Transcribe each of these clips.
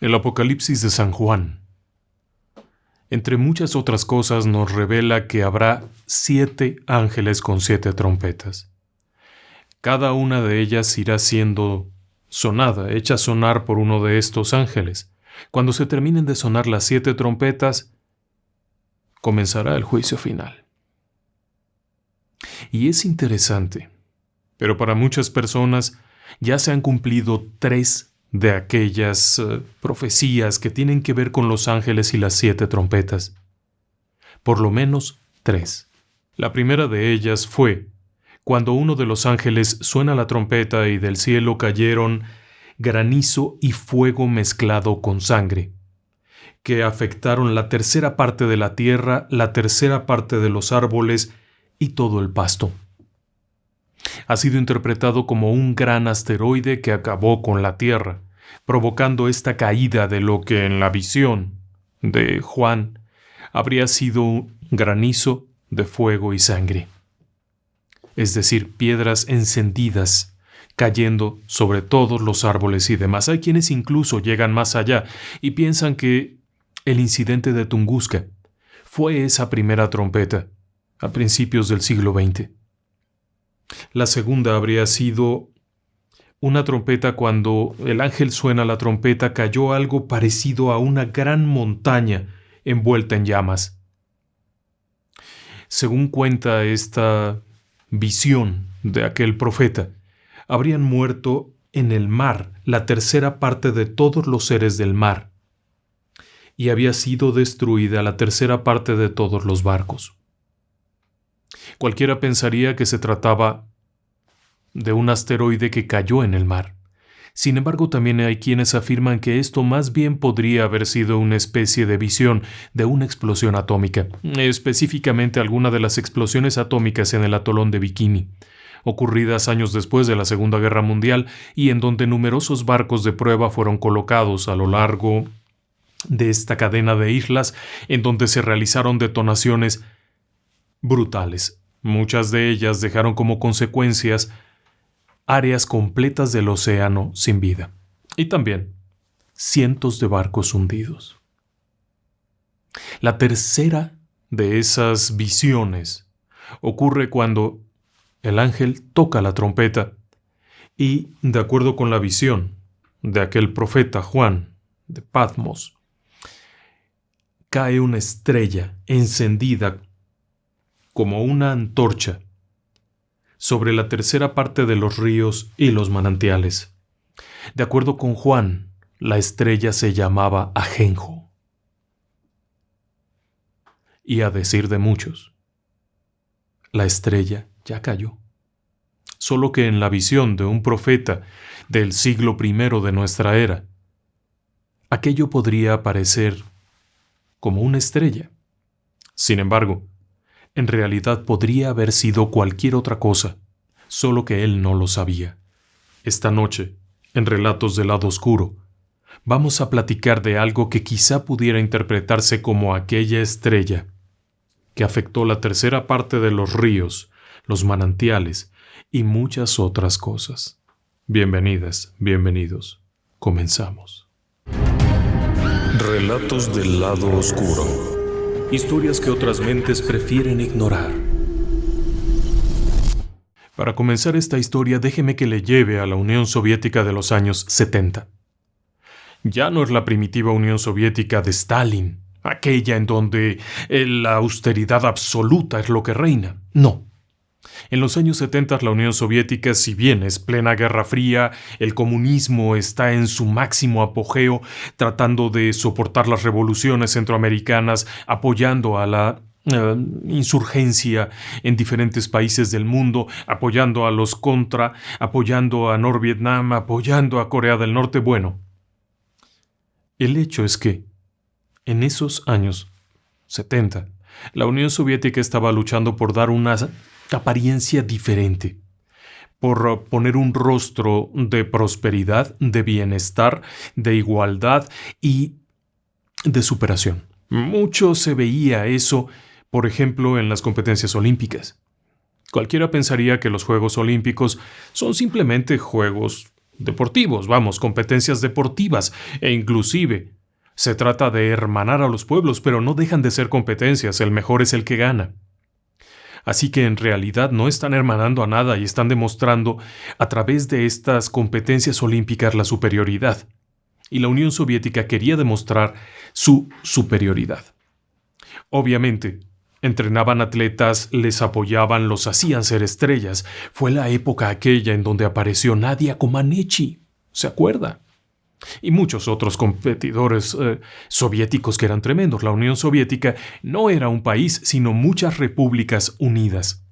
El Apocalipsis de San Juan, entre muchas otras cosas, nos revela que habrá 7 ángeles con 7 trompetas. Cada una de ellas irá siendo sonada, hecha sonar por uno de estos ángeles. Cuando se terminen de sonar las 7 trompetas, comenzará el juicio final. Y es interesante, pero para muchas personas ya se han cumplido 3 de aquellas profecías que tienen que ver con los ángeles y las 7 trompetas. Por lo menos 3. La primera de ellas fue cuando uno de los ángeles suena la trompeta y del cielo cayeron granizo y fuego mezclado con sangre, que afectaron la tercera parte de la tierra, la tercera parte de los árboles y todo el pasto. Ha sido interpretado como un gran asteroide que acabó con la Tierra, provocando esta caída de lo que en la visión de Juan habría sido un granizo de fuego y sangre. Es decir, piedras encendidas cayendo sobre todos los árboles y demás. Hay quienes incluso llegan más allá y piensan que el incidente de Tunguska fue esa primera trompeta a principios del siglo XX. La segunda habría sido una trompeta. Cuando el ángel suena la trompeta, cayó algo parecido a una gran montaña envuelta en llamas. Según cuenta esta visión de aquel profeta, habrían muerto en el mar la tercera parte de todos los seres del mar, y había sido destruida la tercera parte de todos los barcos. Cualquiera pensaría que se trataba de un asteroide que cayó en el mar. Sin embargo, también hay quienes afirman que esto más bien podría haber sido una especie de visión de una explosión atómica, específicamente alguna de las explosiones atómicas en el atolón de Bikini, ocurridas años después de la Segunda Guerra Mundial y en donde numerosos barcos de prueba fueron colocados a lo largo de esta cadena de islas, en donde se realizaron detonaciones brutales. Muchas de ellas dejaron como consecuencias áreas completas del océano sin vida, y también cientos de barcos hundidos. La tercera de esas visiones ocurre cuando el ángel toca la trompeta y, de acuerdo con la visión de aquel profeta Juan de Patmos, cae una estrella encendida como una antorcha sobre la tercera parte de los ríos y los manantiales. De acuerdo con Juan, la estrella se llamaba Ajenjo. Y a decir de muchos, la estrella ya cayó. Solo que en la visión de un profeta del siglo I de nuestra era, aquello podría parecer como una estrella. Sin embargo, en realidad podría haber sido cualquier otra cosa, solo que él no lo sabía. Esta noche, en Relatos del Lado Oscuro, vamos a platicar de algo que quizá pudiera interpretarse como aquella estrella que afectó la tercera parte de los ríos, los manantiales y muchas otras cosas. Bienvenidas, bienvenidos. Comenzamos. Relatos del Lado Oscuro. Historias que otras mentes prefieren ignorar. Para comenzar esta historia, déjeme que le lleve a la Unión Soviética de los años 70. Ya no es la primitiva Unión Soviética de Stalin, aquella en donde la austeridad absoluta es lo que reina. No. En los años 70 la Unión Soviética, si bien es plena Guerra Fría, el comunismo está en su máximo apogeo, tratando de soportar las revoluciones centroamericanas, apoyando a la insurgencia en diferentes países del mundo, apoyando a los Contra, apoyando a Norvietnam, apoyando a Corea del Norte. Bueno, el hecho es que en esos años 70, la Unión Soviética estaba luchando por dar una apariencia diferente, por poner un rostro de prosperidad, de bienestar, de igualdad y de superación. Mucho se veía eso, por ejemplo, en las competencias olímpicas. Cualquiera pensaría que los Juegos Olímpicos son simplemente Juegos deportivos, vamos, competencias deportivas, e inclusive se trata de hermanar a los pueblos, pero no dejan de ser competencias, el mejor es el que gana. Así que en realidad no están hermanando a nada y están demostrando a través de estas competencias olímpicas la superioridad. Y la Unión Soviética quería demostrar su superioridad. Obviamente, entrenaban atletas, les apoyaban, los hacían ser estrellas. Fue la época aquella en donde apareció Nadia Comaneci, ¿se acuerda? Y muchos otros competidores soviéticos que eran tremendos. La Unión Soviética no era un país, sino muchas repúblicas unidas.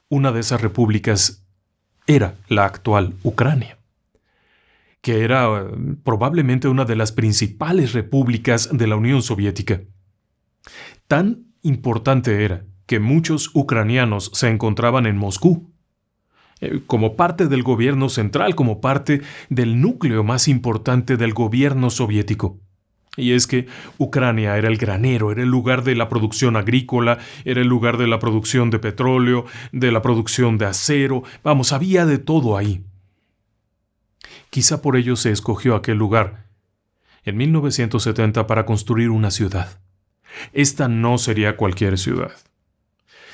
Una de esas repúblicas era la actual Ucrania, que era probablemente una de las principales repúblicas de la Unión Soviética. Tan importante era que muchos ucranianos se encontraban en Moscú, como parte del gobierno central, como parte del núcleo más importante del gobierno soviético. Y es que Ucrania era el granero, era el lugar de la producción agrícola, era el lugar de la producción de petróleo, de la producción de acero, vamos, había de todo ahí. Quizá por ello se escogió aquel lugar en 1970 para construir una ciudad. Esta no sería cualquier ciudad.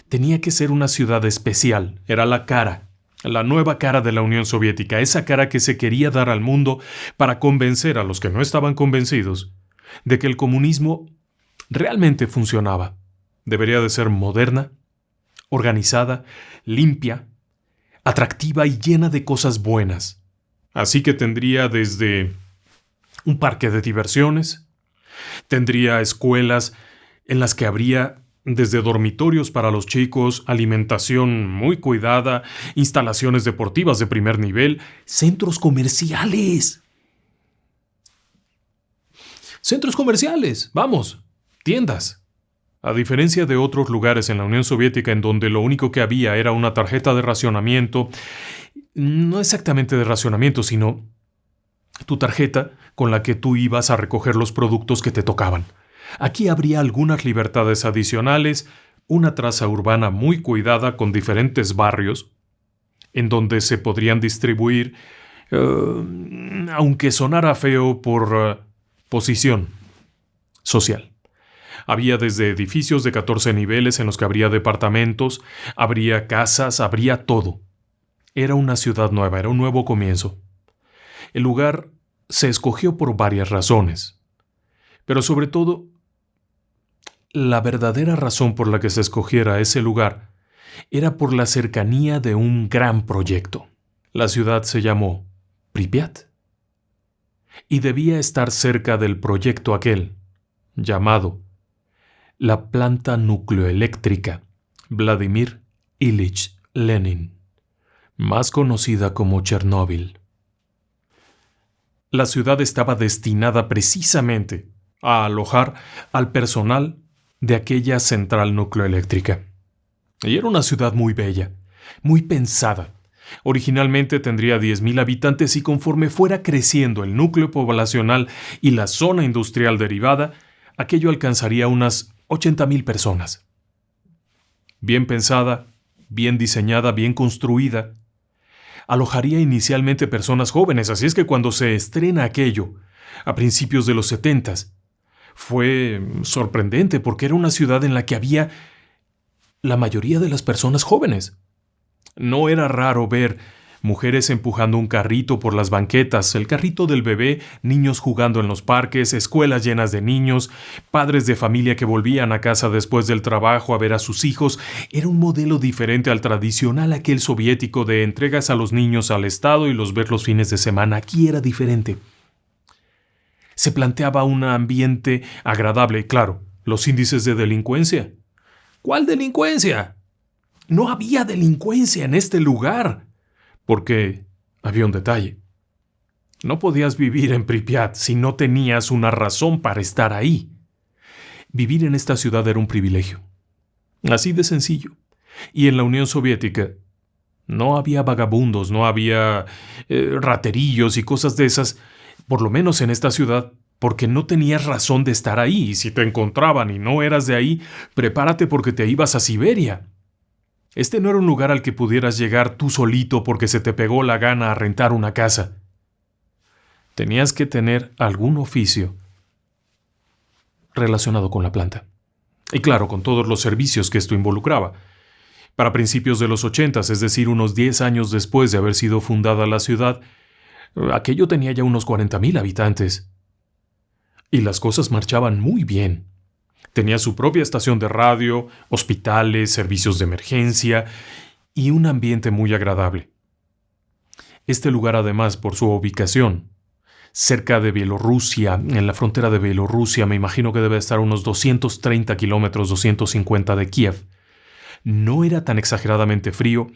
Tenía que ser una ciudad especial, era la cara, la nueva cara de la Unión Soviética, esa cara que se quería dar al mundo para convencer a los que no estaban convencidos de que el comunismo realmente funcionaba. Debería de ser moderna, organizada, limpia, atractiva y llena de cosas buenas. Así que tendría desde un parque de diversiones, tendría escuelas en las que habría desde dormitorios para los chicos, alimentación muy cuidada, instalaciones deportivas de primer nivel, centros comerciales. Centros comerciales, vamos, tiendas. A diferencia de otros lugares en la Unión Soviética en donde lo único que había era una tarjeta de racionamiento, no exactamente de racionamiento, sino tu tarjeta con la que tú ibas a recoger los productos que te tocaban. Aquí habría algunas libertades adicionales, una traza urbana muy cuidada con diferentes barrios, en donde se podrían distribuir, aunque sonara feo, por posición social. Había desde edificios de 14 niveles en los que habría departamentos, habría casas, habría todo. Era una ciudad nueva, era un nuevo comienzo. El lugar se escogió por varias razones, pero sobre todo, la verdadera razón por la que se escogiera ese lugar era por la cercanía de un gran proyecto. La ciudad se llamó Pripyat y debía estar cerca del proyecto aquel, llamado la planta nucleoeléctrica Vladimir Ilich Lenin, más conocida como Chernóbil. La ciudad estaba destinada precisamente a alojar al personal de aquella central nucleoeléctrica. Y era una ciudad muy bella, muy pensada. Originalmente tendría 10,000 habitantes y conforme fuera creciendo el núcleo poblacional y la zona industrial derivada, aquello alcanzaría unas 80,000 personas. Bien pensada, bien diseñada, bien construida, alojaría inicialmente personas jóvenes, así es que cuando se estrena aquello, a principios de los 70s, fue sorprendente porque era una ciudad en la que había la mayoría de las personas jóvenes. No era raro ver mujeres empujando un carrito por las banquetas, el carrito del bebé, niños jugando en los parques, escuelas llenas de niños, padres de familia que volvían a casa después del trabajo a ver a sus hijos. Era un modelo diferente al tradicional aquel soviético de entregas a los niños al Estado y los ves los fines de semana. Aquí era diferente. Se planteaba un ambiente agradable y, claro, los índices de delincuencia. ¿Cuál delincuencia? No había delincuencia en este lugar, porque había un detalle. No podías vivir en Pripyat si no tenías una razón para estar ahí. Vivir en esta ciudad era un privilegio. Así de sencillo. Y en la Unión Soviética no había vagabundos, no había raterillos y cosas de esas, por lo menos en esta ciudad, porque no tenías razón de estar ahí. Y si te encontraban y no eras de ahí, prepárate porque te ibas a Siberia. Este no era un lugar al que pudieras llegar tú solito porque se te pegó la gana a rentar una casa. Tenías que tener algún oficio relacionado con la planta. Y claro, con todos los servicios que esto involucraba. Para principios de los 80, es decir, unos 10 años después de haber sido fundada la ciudad, aquello tenía ya unos 40,000 habitantes. Y las cosas marchaban muy bien. Tenía su propia estación de radio, hospitales, servicios de emergencia y un ambiente muy agradable. Este lugar, además, por su ubicación, cerca de Bielorrusia, en la frontera de Bielorrusia, me imagino que debe estar a unos 230 kilómetros, 250 de Kiev, no era tan exageradamente frío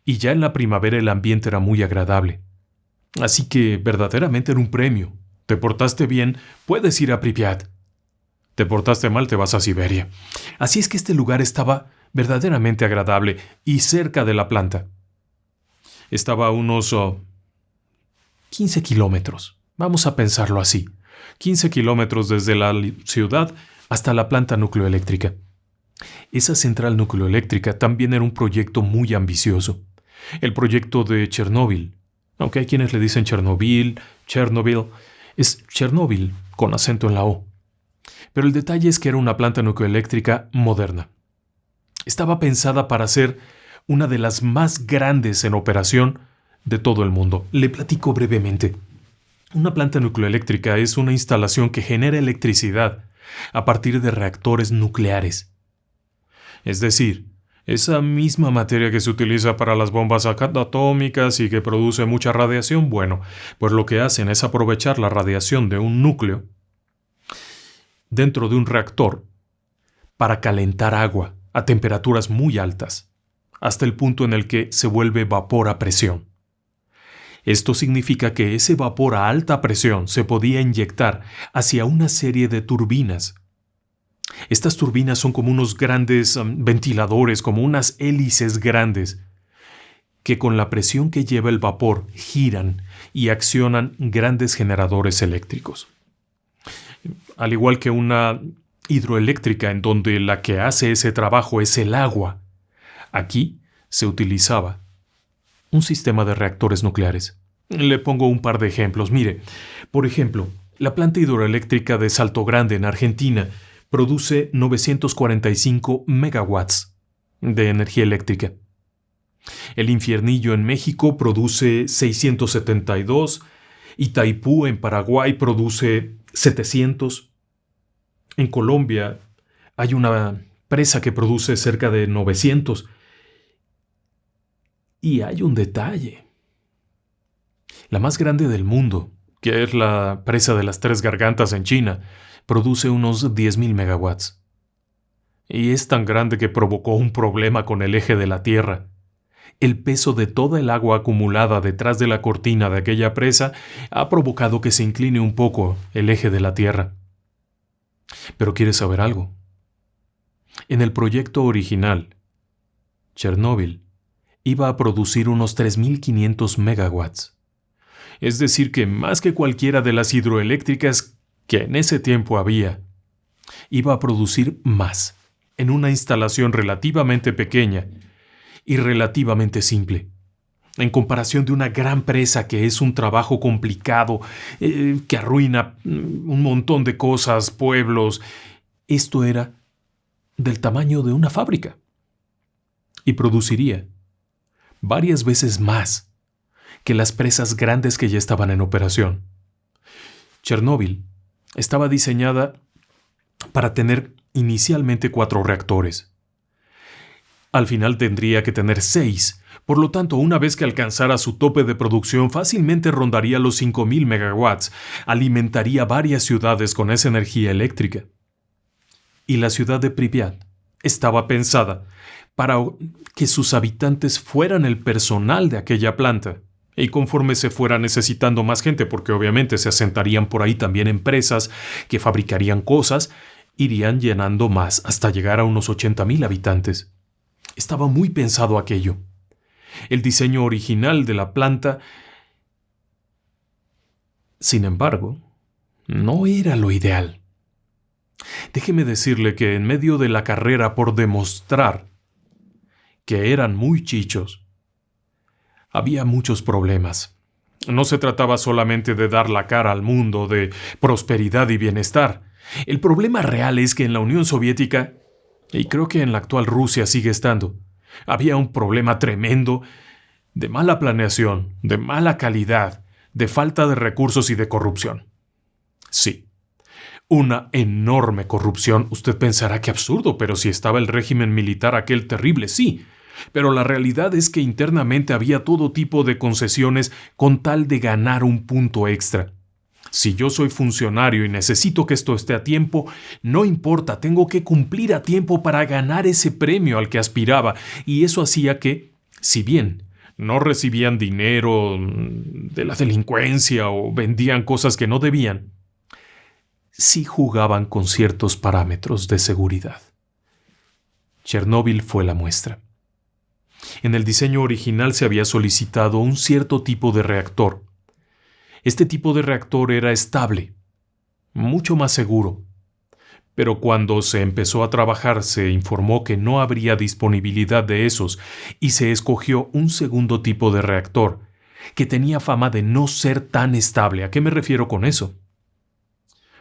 y ya en la primavera el ambiente era muy agradable. Así que verdaderamente era un premio. Te portaste bien, puedes ir a Pripyat. Te portaste mal, te vas a Siberia. Así es que este lugar estaba verdaderamente agradable y cerca de la planta. Estaba a unos 15 kilómetros. Vamos a pensarlo así. 15 kilómetros desde la ciudad hasta la planta nucleoeléctrica. Esa central nucleoeléctrica también era un proyecto muy ambicioso. El proyecto de Chernóbil. Aunque hay quienes le dicen Chernobyl, es Chernóbil con acento en la O. Pero el detalle es que era una planta nucleoeléctrica moderna. Estaba pensada para ser una de las más grandes en operación de todo el mundo. Le platico brevemente. Una planta nucleoeléctrica es una instalación que genera electricidad a partir de reactores nucleares. Es decir, esa misma materia que se utiliza para las bombas atómicas y que produce mucha radiación, bueno, pues lo que hacen es aprovechar la radiación de un núcleo dentro de un reactor para calentar agua a temperaturas muy altas, hasta el punto en el que se vuelve vapor a presión. Esto significa que ese vapor a alta presión se podía inyectar hacia una serie de turbinas. Estas turbinas son como unos grandes ventiladores, como unas hélices grandes, que con la presión que lleva el vapor giran y accionan grandes generadores eléctricos. Al igual que una hidroeléctrica en donde la que hace ese trabajo es el agua, aquí se utilizaba un sistema de reactores nucleares. Le pongo un par de ejemplos. Mire, por ejemplo, la planta hidroeléctrica de Salto Grande en Argentina produce 945 megawatts de energía eléctrica. El Infiernillo en México produce 672, Itaipú en Paraguay produce 700. En Colombia hay una presa que produce cerca de 900. Y hay un detalle. La más grande del mundo, que es la presa de las Tres Gargantas en China, produce unos 10,000 megawatts. Y es tan grande que provocó un problema con el eje de la Tierra. El peso de toda el agua acumulada detrás de la cortina de aquella presa ha provocado que se incline un poco el eje de la Tierra. Pero ¿quieres saber algo? En el proyecto original, Chernóbil iba a producir unos 3,500 megawatts. Es decir, que más que cualquiera de las hidroeléctricas que en ese tiempo había, iba a producir más, en una instalación relativamente pequeña y relativamente simple. En comparación de una gran presa que es un trabajo complicado, que arruina un montón de cosas, pueblos, esto era del tamaño de una fábrica. Y produciría varias veces más que las presas grandes que ya estaban en operación. Chernóbil estaba diseñada para tener inicialmente 4 reactores. Al final tendría que tener 6, por lo tanto, una vez que alcanzara su tope de producción, fácilmente rondaría los 5,000 megawatts, alimentaría varias ciudades con esa energía eléctrica. Y la ciudad de Pripyat estaba pensada para que sus habitantes fueran el personal de aquella planta. Y conforme se fuera necesitando más gente, porque obviamente se asentarían por ahí también empresas que fabricarían cosas, irían llenando más hasta llegar a unos 80,000 habitantes. Estaba muy pensado aquello. El diseño original de la planta, sin embargo, no era lo ideal. Déjeme decirle que en medio de la carrera por demostrar que eran muy chichos. Había muchos problemas. No se trataba solamente de dar la cara al mundo, de prosperidad y bienestar. El problema real es que en la Unión Soviética, y creo que en la actual Rusia sigue estando, había un problema tremendo de mala planeación, de mala calidad, de falta de recursos y de corrupción. Sí, una enorme corrupción. Usted pensará que absurdo, pero si estaba el régimen militar aquel terrible, sí. Pero la realidad es que internamente había todo tipo de concesiones con tal de ganar un punto extra. Si yo soy funcionario y necesito que esto esté a tiempo, no importa, tengo que cumplir a tiempo para ganar ese premio al que aspiraba, y eso hacía que, si bien no recibían dinero de la delincuencia o vendían cosas que no debían, sí jugaban con ciertos parámetros de seguridad. Chernóbil fue la muestra. En el diseño original se había solicitado un cierto tipo de reactor. Este tipo de reactor era estable, mucho más seguro, pero cuando se empezó a trabajar se informó que no habría disponibilidad de esos y se escogió un segundo tipo de reactor que tenía fama de no ser tan estable. ¿A qué me refiero con eso?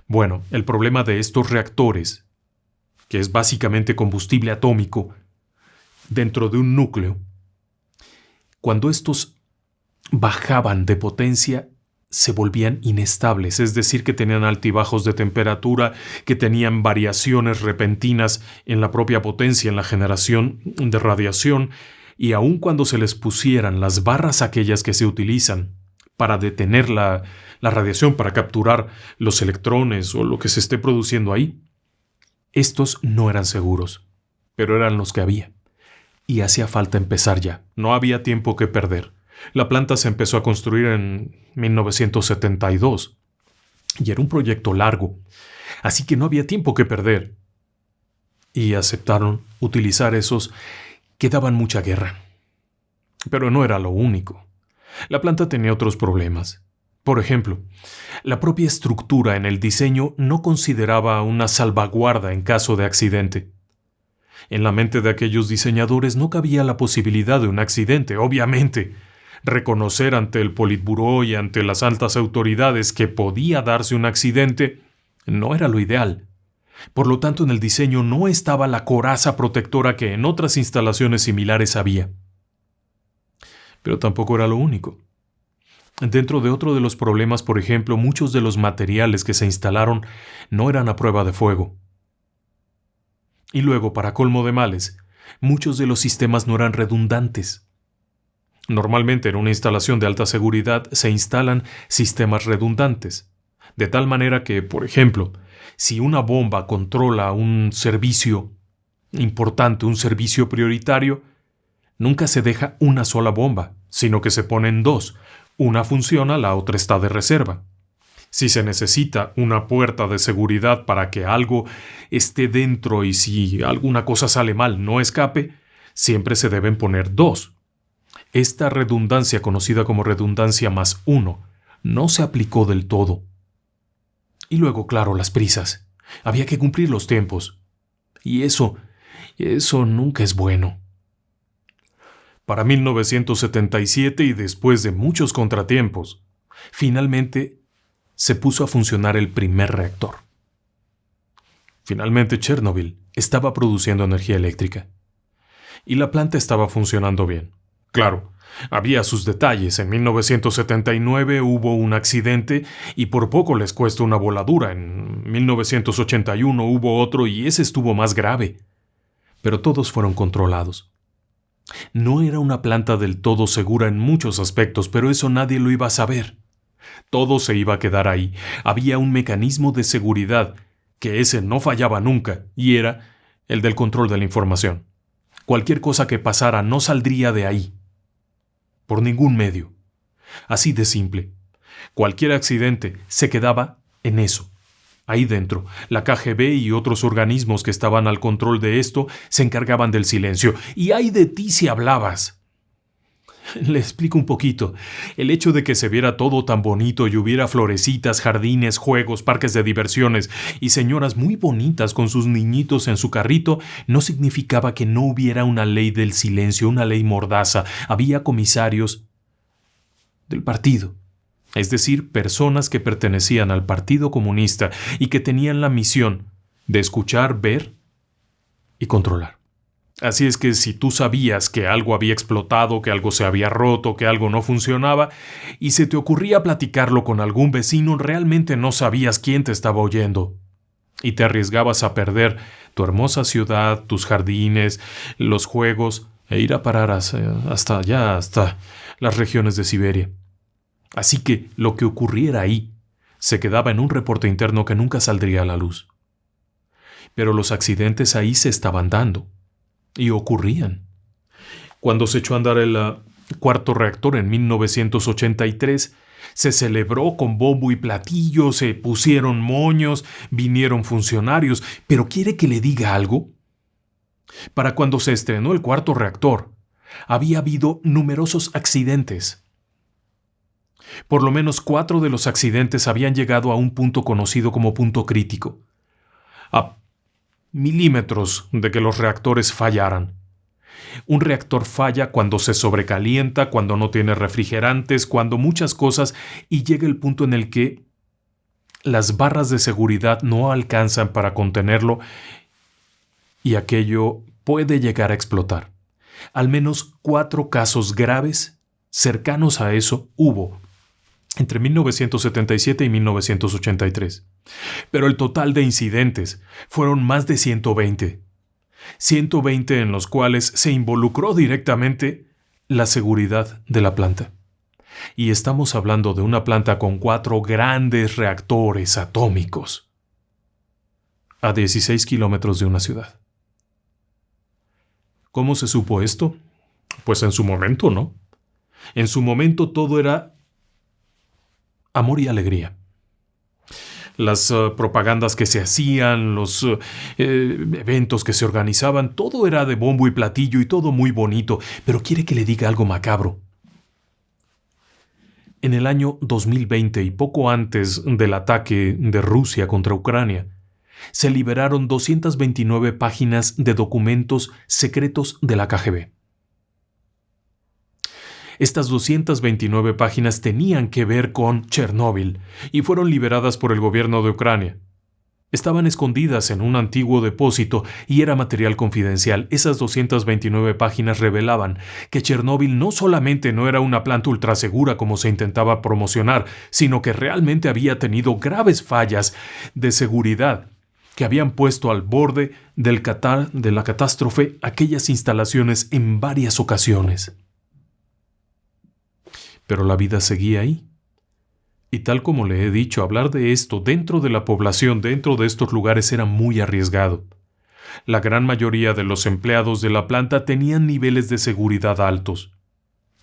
Bueno, el problema de estos reactores, que es básicamente combustible atómico, dentro de un núcleo, cuando estos bajaban de potencia, se volvían inestables, es decir, que tenían altibajos de temperatura, que tenían variaciones repentinas en la propia potencia, en la generación de radiación, y aun cuando se les pusieran las barras aquellas que se utilizan para detener la radiación, para capturar los electrones o lo que se esté produciendo ahí, estos no eran seguros, pero eran los que había. Y hacía falta empezar ya, no había tiempo que perder. La planta se empezó a construir en 1972 y era un proyecto largo, así que no había tiempo que perder. Y aceptaron utilizar esos que daban mucha guerra. Pero no era lo único. La planta tenía otros problemas. Por ejemplo, la propia estructura en el diseño no consideraba una salvaguarda en caso de accidente. En la mente de aquellos diseñadores no cabía la posibilidad de un accidente, obviamente. Reconocer ante el Politburó y ante las altas autoridades que podía darse un accidente no era lo ideal. Por lo tanto, en el diseño no estaba la coraza protectora que en otras instalaciones similares había. Pero tampoco era lo único. Dentro de otro de los problemas, por ejemplo, muchos de los materiales que se instalaron no eran a prueba de fuego. Y luego, para colmo de males, muchos de los sistemas no eran redundantes. Normalmente en una instalación de alta seguridad se instalan sistemas redundantes, de tal manera que, por ejemplo, si una bomba controla un servicio importante, un servicio prioritario, nunca se deja una sola bomba, sino que se ponen dos. Una funciona, la otra está de reserva. Si se necesita una puerta de seguridad para que algo esté dentro y si alguna cosa sale mal no escape, siempre se deben poner dos. Esta redundancia, conocida como redundancia más uno, no se aplicó del todo. Y luego, claro, las prisas. Había que cumplir los tiempos. Y eso nunca es bueno. Para 1977 y después de muchos contratiempos, finalmente se puso a funcionar el primer reactor. Finalmente Chernóbil estaba produciendo energía eléctrica. Y la planta estaba funcionando bien. Claro, había sus detalles. En 1979 hubo un accidente y por poco les cuesta una voladura. En 1981 hubo otro y ese estuvo más grave. Pero todos fueron controlados. No era una planta del todo segura en muchos aspectos, pero eso nadie lo iba a saber. Todo se iba a quedar ahí. Había un mecanismo de seguridad, que ese no fallaba nunca, y era el del control de la información. Cualquier cosa que pasara no saldría de ahí. Por ningún medio. Así de simple. Cualquier accidente se quedaba en eso. Ahí dentro, la KGB y otros organismos que estaban al control de esto se encargaban del silencio. Y ay de ti si hablabas. Le explico un poquito. El hecho de que se viera todo tan bonito y hubiera florecitas, jardines, juegos, parques de diversiones y señoras muy bonitas con sus niñitos en su carrito no significaba que no hubiera una ley del silencio, una ley mordaza. Había comisarios del partido, es decir, personas que pertenecían al Partido Comunista y que tenían la misión de escuchar, ver y controlar. Así es que si tú sabías que algo había explotado, que algo se había roto, que algo no funcionaba, y se te ocurría platicarlo con algún vecino, realmente no sabías quién te estaba oyendo. Y te arriesgabas a perder tu hermosa ciudad, tus jardines, los juegos, e ir a parar hasta allá, hasta las regiones de Siberia. Así que lo que ocurriera ahí se quedaba en un reporte interno que nunca saldría a la luz. Pero los accidentes ahí se estaban dando. Y ocurrían. Cuando se echó a andar el cuarto reactor en 1983, se celebró con bombo y platillo, se pusieron moños, vinieron funcionarios. ¿Pero quiere que le diga algo? Para cuando se estrenó el cuarto reactor, había habido numerosos accidentes. Por lo menos 4 de los accidentes habían llegado a un punto conocido como punto crítico. A milímetros de que los reactores fallaran. Un reactor falla cuando se sobrecalienta, cuando no tiene refrigerantes, cuando muchas cosas, y llega el punto en el que las barras de seguridad no alcanzan para contenerlo y aquello puede llegar a explotar. Al menos 4 casos graves cercanos a eso hubo entre 1977 y 1983. Pero el total de incidentes fueron más de 120. 120 en los cuales se involucró directamente la seguridad de la planta. Y estamos hablando de una planta con 4 grandes reactores atómicos a 16 kilómetros de una ciudad. ¿Cómo se supo esto? Pues en su momento, ¿no? En su momento todo era amor y alegría. Las propagandas que se hacían, los eventos que se organizaban, todo era de bombo y platillo y todo muy bonito. Pero quiere que le diga algo macabro. En el año 2020 y poco antes del ataque de Rusia contra Ucrania, se liberaron 229 páginas de documentos secretos de la KGB. Estas 229 páginas tenían que ver con Chernóbil y fueron liberadas por el gobierno de Ucrania. Estaban escondidas en un antiguo depósito y era material confidencial. Esas 229 páginas revelaban que Chernóbil no solamente no era una planta ultrasegura como se intentaba promocionar, sino que realmente había tenido graves fallas de seguridad que habían puesto al borde de la catástrofe aquellas instalaciones en varias ocasiones. Pero la vida seguía ahí. Y tal como le he dicho, hablar de esto dentro de la población, dentro de estos lugares, era muy arriesgado. La gran mayoría de los empleados de la planta tenían niveles de seguridad altos.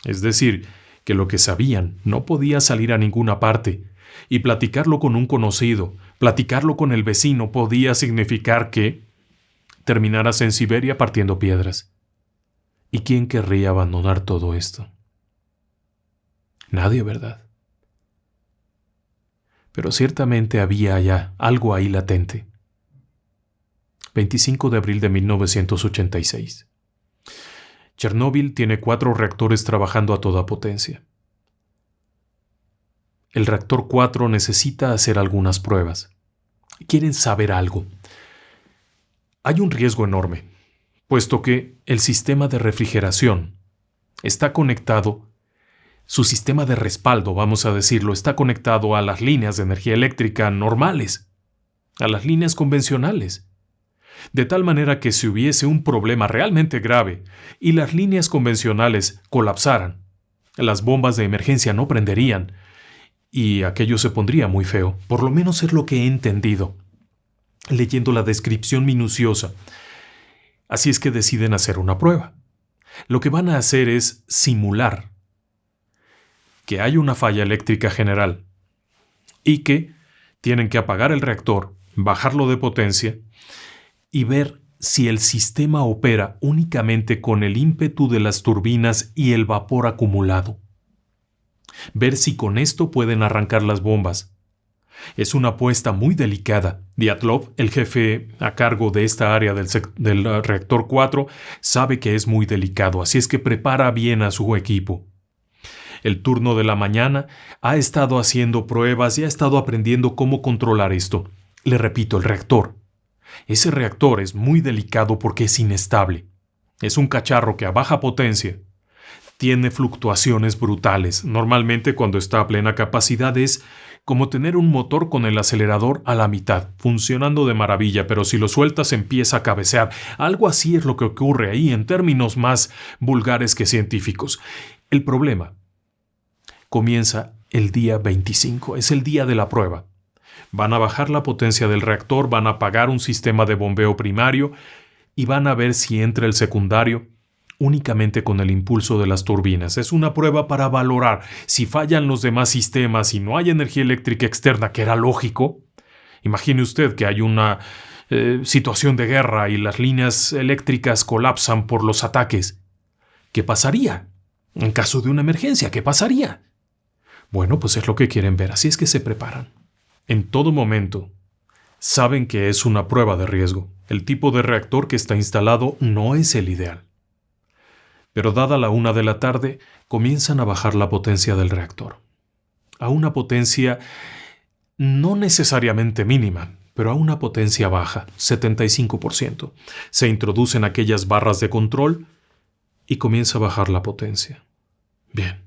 Es decir, que lo que sabían no podía salir a ninguna parte, y platicarlo con un conocido, platicarlo con el vecino podía significar que terminaras en Siberia partiendo piedras. ¿Y quién querría abandonar todo esto? Nadie, ¿verdad? Pero ciertamente había ya algo ahí latente. 25 de abril de 1986. Chernóbil tiene 4 reactores trabajando a toda potencia. El reactor 4 necesita hacer algunas pruebas. Quieren saber algo. Hay un riesgo enorme, puesto que el sistema de refrigeración está conectado. Su sistema de respaldo, vamos a decirlo, está conectado a las líneas de energía eléctrica normales, a las líneas convencionales. De tal manera que si hubiese un problema realmente grave y las líneas convencionales colapsaran, las bombas de emergencia no prenderían y aquello se pondría muy feo. Por lo menos es lo que he entendido, leyendo la descripción minuciosa. Así es que deciden hacer una prueba. Lo que van a hacer es simular que hay una falla eléctrica general y que tienen que apagar el reactor, bajarlo de potencia y ver si el sistema opera únicamente con el ímpetu de las turbinas y el vapor acumulado. Ver si con esto pueden arrancar las bombas. Es una apuesta muy delicada. Dyatlov, el jefe a cargo de esta área del reactor 4, sabe que es muy delicado, así es que prepara bien a su equipo. El turno de la mañana ha estado haciendo pruebas y ha estado aprendiendo cómo controlar esto. Le repito, el reactor. Ese reactor es muy delicado porque es inestable. Es un cacharro que a baja potencia tiene fluctuaciones brutales. Normalmente cuando está a plena capacidad es como tener un motor con el acelerador a la mitad, funcionando de maravilla, pero si lo sueltas empieza a cabecear. Algo así es lo que ocurre ahí en términos más vulgares que científicos. El problema comienza el día 25, es el día de la prueba. Van a bajar la potencia del reactor, van a apagar un sistema de bombeo primario y van a ver si entra el secundario únicamente con el impulso de las turbinas. Es una prueba para valorar si fallan los demás sistemas y no hay energía eléctrica externa, que era lógico. Imagine usted que hay una situación de guerra y las líneas eléctricas colapsan por los ataques. ¿Qué pasaría? En caso de una emergencia, ¿qué pasaría? Bueno, pues es lo que quieren ver, así es que se preparan. En todo momento, saben que es una prueba de riesgo. El tipo de reactor que está instalado no es el ideal. Pero dada la 1 de la tarde, comienzan a bajar la potencia del reactor. A una potencia no necesariamente mínima, pero a una potencia baja, 75%. Se introducen aquellas barras de control y comienza a bajar la potencia. Bien.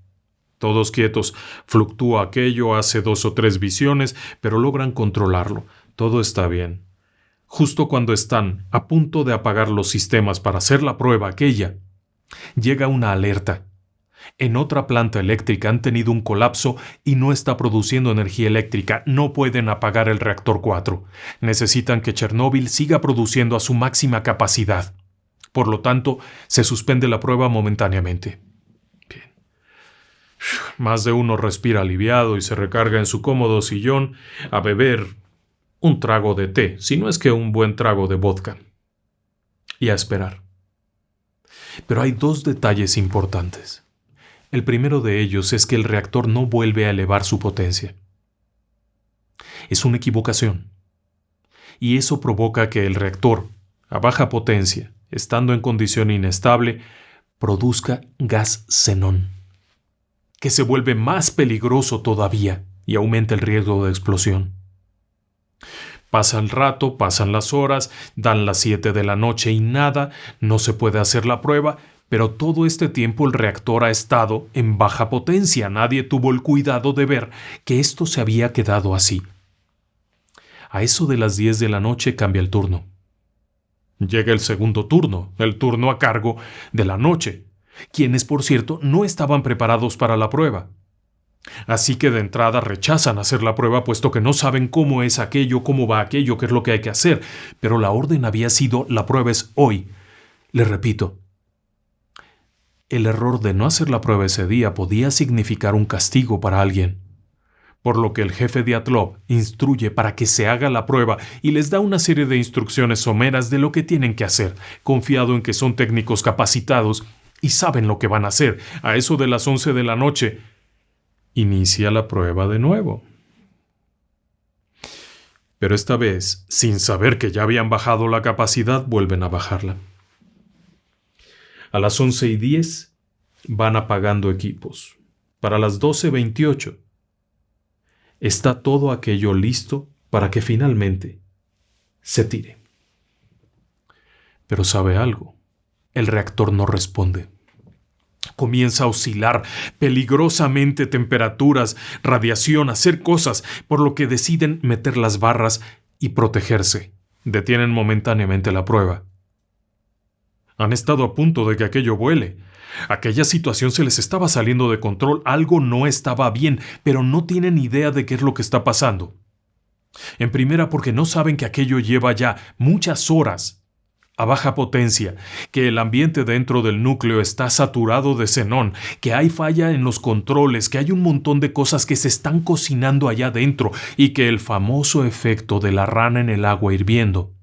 Todos quietos, fluctúa aquello, hace 2 o 3 visiones, pero logran controlarlo. Todo está bien. Justo cuando están a punto de apagar los sistemas para hacer la prueba aquella, llega una alerta. En otra planta eléctrica han tenido un colapso y no está produciendo energía eléctrica. No pueden apagar el reactor 4. Necesitan que Chernóbil siga produciendo a su máxima capacidad. Por lo tanto, se suspende la prueba momentáneamente. Más de uno respira aliviado y se recarga en su cómodo sillón a beber un trago de té, si no es que un buen trago de vodka, y a esperar. Pero hay 2 detalles importantes. El primero de ellos es que el reactor no vuelve a elevar su potencia. Es una equivocación. Y eso provoca que el reactor, a baja potencia, estando en condición inestable, produzca gas xenón, que se vuelve más peligroso todavía y aumenta el riesgo de explosión. Pasa el rato, pasan las horas, dan las 7 de la noche y nada, no se puede hacer la prueba, pero todo este tiempo el reactor ha estado en baja potencia. Nadie tuvo el cuidado de ver que esto se había quedado así. A eso de las 10 de la noche cambia el turno. Llega el segundo turno, el turno a cargo de la noche, quienes, por cierto, no estaban preparados para la prueba. Así que de entrada rechazan hacer la prueba puesto que no saben cómo es aquello, cómo va aquello, qué es lo que hay que hacer. Pero la orden había sido, la prueba es hoy. Les repito, el error de no hacer la prueba ese día podía significar un castigo para alguien. Por lo que el jefe Dyatlov instruye para que se haga la prueba y les da una serie de instrucciones someras de lo que tienen que hacer, confiado en que son técnicos capacitados y saben lo que van a hacer. A eso de las 11 de la noche, inicia la prueba de nuevo. Pero esta vez, sin saber que ya habían bajado la capacidad, vuelven a bajarla. A las 11:10 van apagando equipos. Para las 12:28 está todo aquello listo para que finalmente se tire. Pero ¿sabe algo? El reactor no responde. Comienza a oscilar peligrosamente temperaturas, radiación, hacer cosas, por lo que deciden meter las barras y protegerse. Detienen momentáneamente la prueba. Han estado a punto de que aquello vuele. Aquella situación se les estaba saliendo de control, algo no estaba bien, pero no tienen idea de qué es lo que está pasando. En primera, porque no saben que aquello lleva ya muchas horas a baja potencia, que el ambiente dentro del núcleo está saturado de xenón, que hay falla en los controles, que hay un montón de cosas que se están cocinando allá dentro y que el famoso efecto de la rana en el agua hirviendo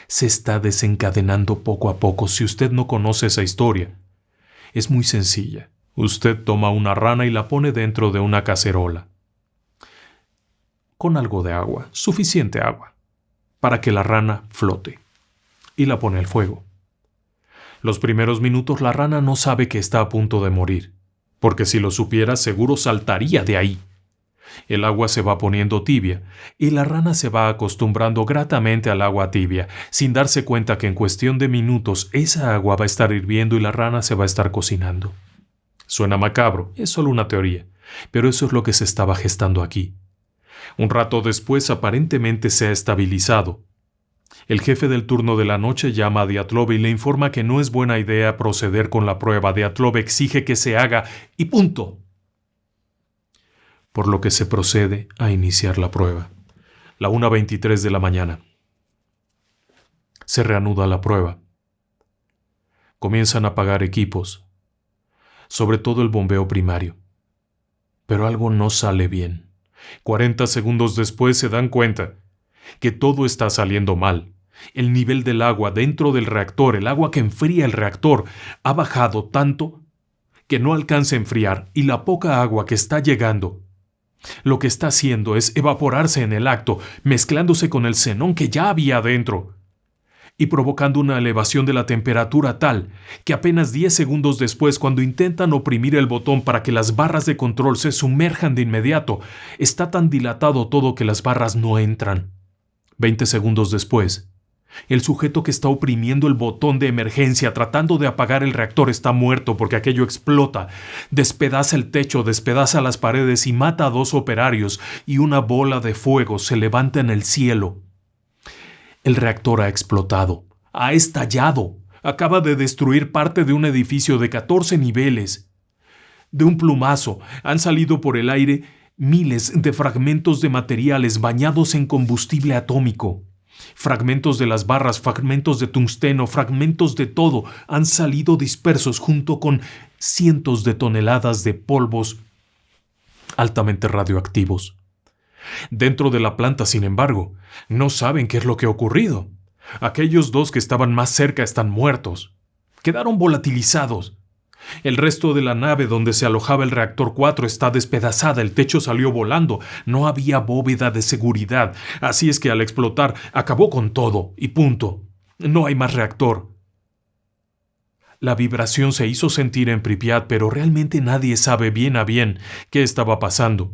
se está desencadenando poco a poco si usted no conoce esa historia. Es muy sencilla. Usted toma una rana y la pone dentro de una cacerola, con algo de agua, suficiente agua, para que la rana flote, y la pone al fuego. Los primeros minutos la rana no sabe que está a punto de morir, porque si lo supiera seguro saltaría de ahí. El agua se va poniendo tibia, y la rana se va acostumbrando gratamente al agua tibia, sin darse cuenta que en cuestión de minutos esa agua va a estar hirviendo y la rana se va a estar cocinando. Suena macabro, es solo una teoría, pero eso es lo que se estaba gestando aquí. Un rato después aparentemente se ha estabilizado. El jefe del turno de la noche llama a Dyatlov y le informa que no es buena idea proceder con la prueba. Dyatlov exige que se haga y punto. Por lo que se procede a iniciar la prueba. La 1:23 de la mañana. Se reanuda la prueba. Comienzan a apagar equipos, sobre todo el bombeo primario. Pero algo no sale bien. 40 segundos después se dan cuenta que todo está saliendo mal. El nivel del agua dentro del reactor, el agua que enfría el reactor, ha bajado tanto que no alcanza a enfriar y la poca agua que está llegando, lo que está haciendo es evaporarse en el acto, mezclándose con el xenón que ya había adentro y provocando una elevación de la temperatura tal que apenas 10 segundos después, cuando intentan oprimir el botón para que las barras de control se sumerjan de inmediato, está tan dilatado todo que las barras no entran. 20 segundos después, el sujeto que está oprimiendo el botón de emergencia tratando de apagar el reactor está muerto porque aquello explota, despedaza el techo, despedaza las paredes y mata a 2 operarios y una bola de fuego se levanta en el cielo. El reactor ha explotado, ha estallado, acaba de destruir parte de un edificio de 14 niveles. De un plumazo han salido por el aire miles de fragmentos de materiales bañados en combustible atómico. Fragmentos de las barras, fragmentos de tungsteno, fragmentos de todo han salido dispersos junto con cientos de toneladas de polvos altamente radioactivos. Dentro de la planta, sin embargo, no saben qué es lo que ha ocurrido. Aquellos 2 que estaban más cerca están muertos. Quedaron volatilizados. El resto de la nave donde se alojaba el reactor 4 está despedazada, el techo salió volando, no había bóveda de seguridad, así es que al explotar acabó con todo, y punto. No hay más reactor. La vibración se hizo sentir en Pripyat, pero realmente nadie sabe bien a bien qué estaba pasando.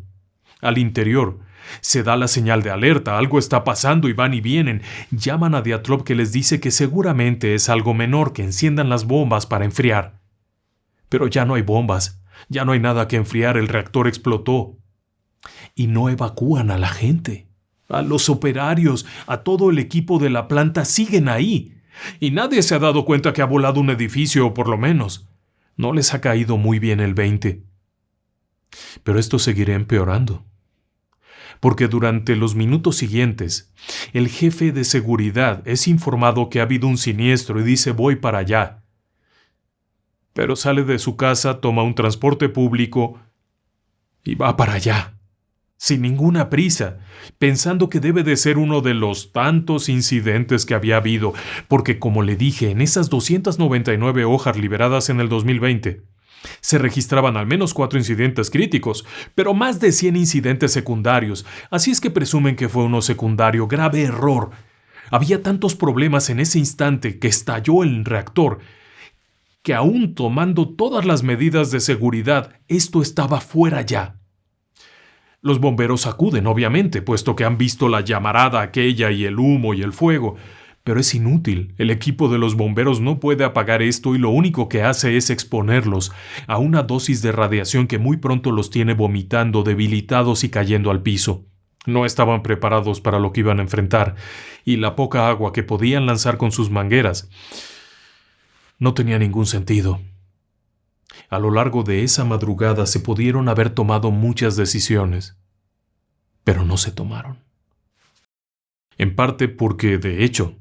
Al interior se da la señal de alerta, algo está pasando y van y vienen. Llaman a Dyatlov que les dice que seguramente es algo menor, que enciendan las bombas para enfriar. Pero ya no hay bombas, ya no hay nada que enfriar, el reactor explotó. Y no evacúan a la gente. A los operarios, a todo el equipo de la planta siguen ahí. Y nadie se ha dado cuenta que ha volado un edificio, o por lo menos no les ha caído muy bien el 20. Pero esto seguirá empeorando. Porque durante los minutos siguientes, el jefe de seguridad es informado que ha habido un siniestro y dice voy para allá. Pero sale de su casa, toma un transporte público y va para allá, sin ninguna prisa, pensando que debe de ser uno de los tantos incidentes que había habido, porque como le dije, en esas 299 hojas liberadas en el 2020, se registraban al menos 4 incidentes críticos, pero más de 100 incidentes secundarios, así es que presumen que fue uno secundario, grave error. Había tantos problemas en ese instante que estalló el reactor, que aún tomando todas las medidas de seguridad, esto estaba fuera ya. Los bomberos acuden, obviamente, puesto que han visto la llamarada aquella y el humo y el fuego, pero es inútil. El equipo de los bomberos no puede apagar esto y lo único que hace es exponerlos a una dosis de radiación que muy pronto los tiene vomitando, debilitados y cayendo al piso. No estaban preparados para lo que iban a enfrentar, y la poca agua que podían lanzar con sus mangueras no tenía ningún sentido. A lo largo de esa madrugada se pudieron haber tomado muchas decisiones, pero no se tomaron. En parte porque, de hecho,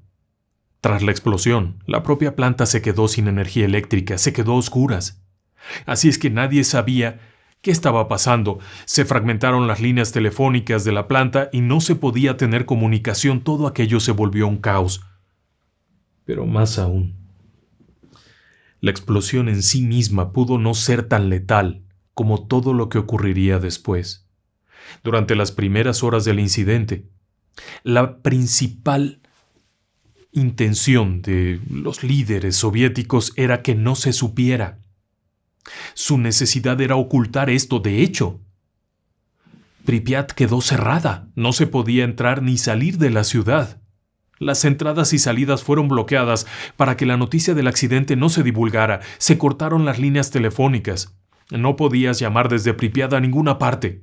tras la explosión, la propia planta se quedó sin energía eléctrica, se quedó a oscuras. Así es que nadie sabía qué estaba pasando. Se fragmentaron las líneas telefónicas de la planta y no se podía tener comunicación. Todo aquello se volvió un caos. Pero más aún, la explosión en sí misma pudo no ser tan letal como todo lo que ocurriría después. Durante las primeras horas del incidente, la principal intención de los líderes soviéticos era que no se supiera. Su necesidad era ocultar esto. De hecho, Pripyat quedó cerrada. No se podía entrar ni salir de la ciudad. Las entradas y salidas fueron bloqueadas para que la noticia del accidente no se divulgara. Se cortaron las líneas telefónicas. No podías llamar desde Pripyat a ninguna parte.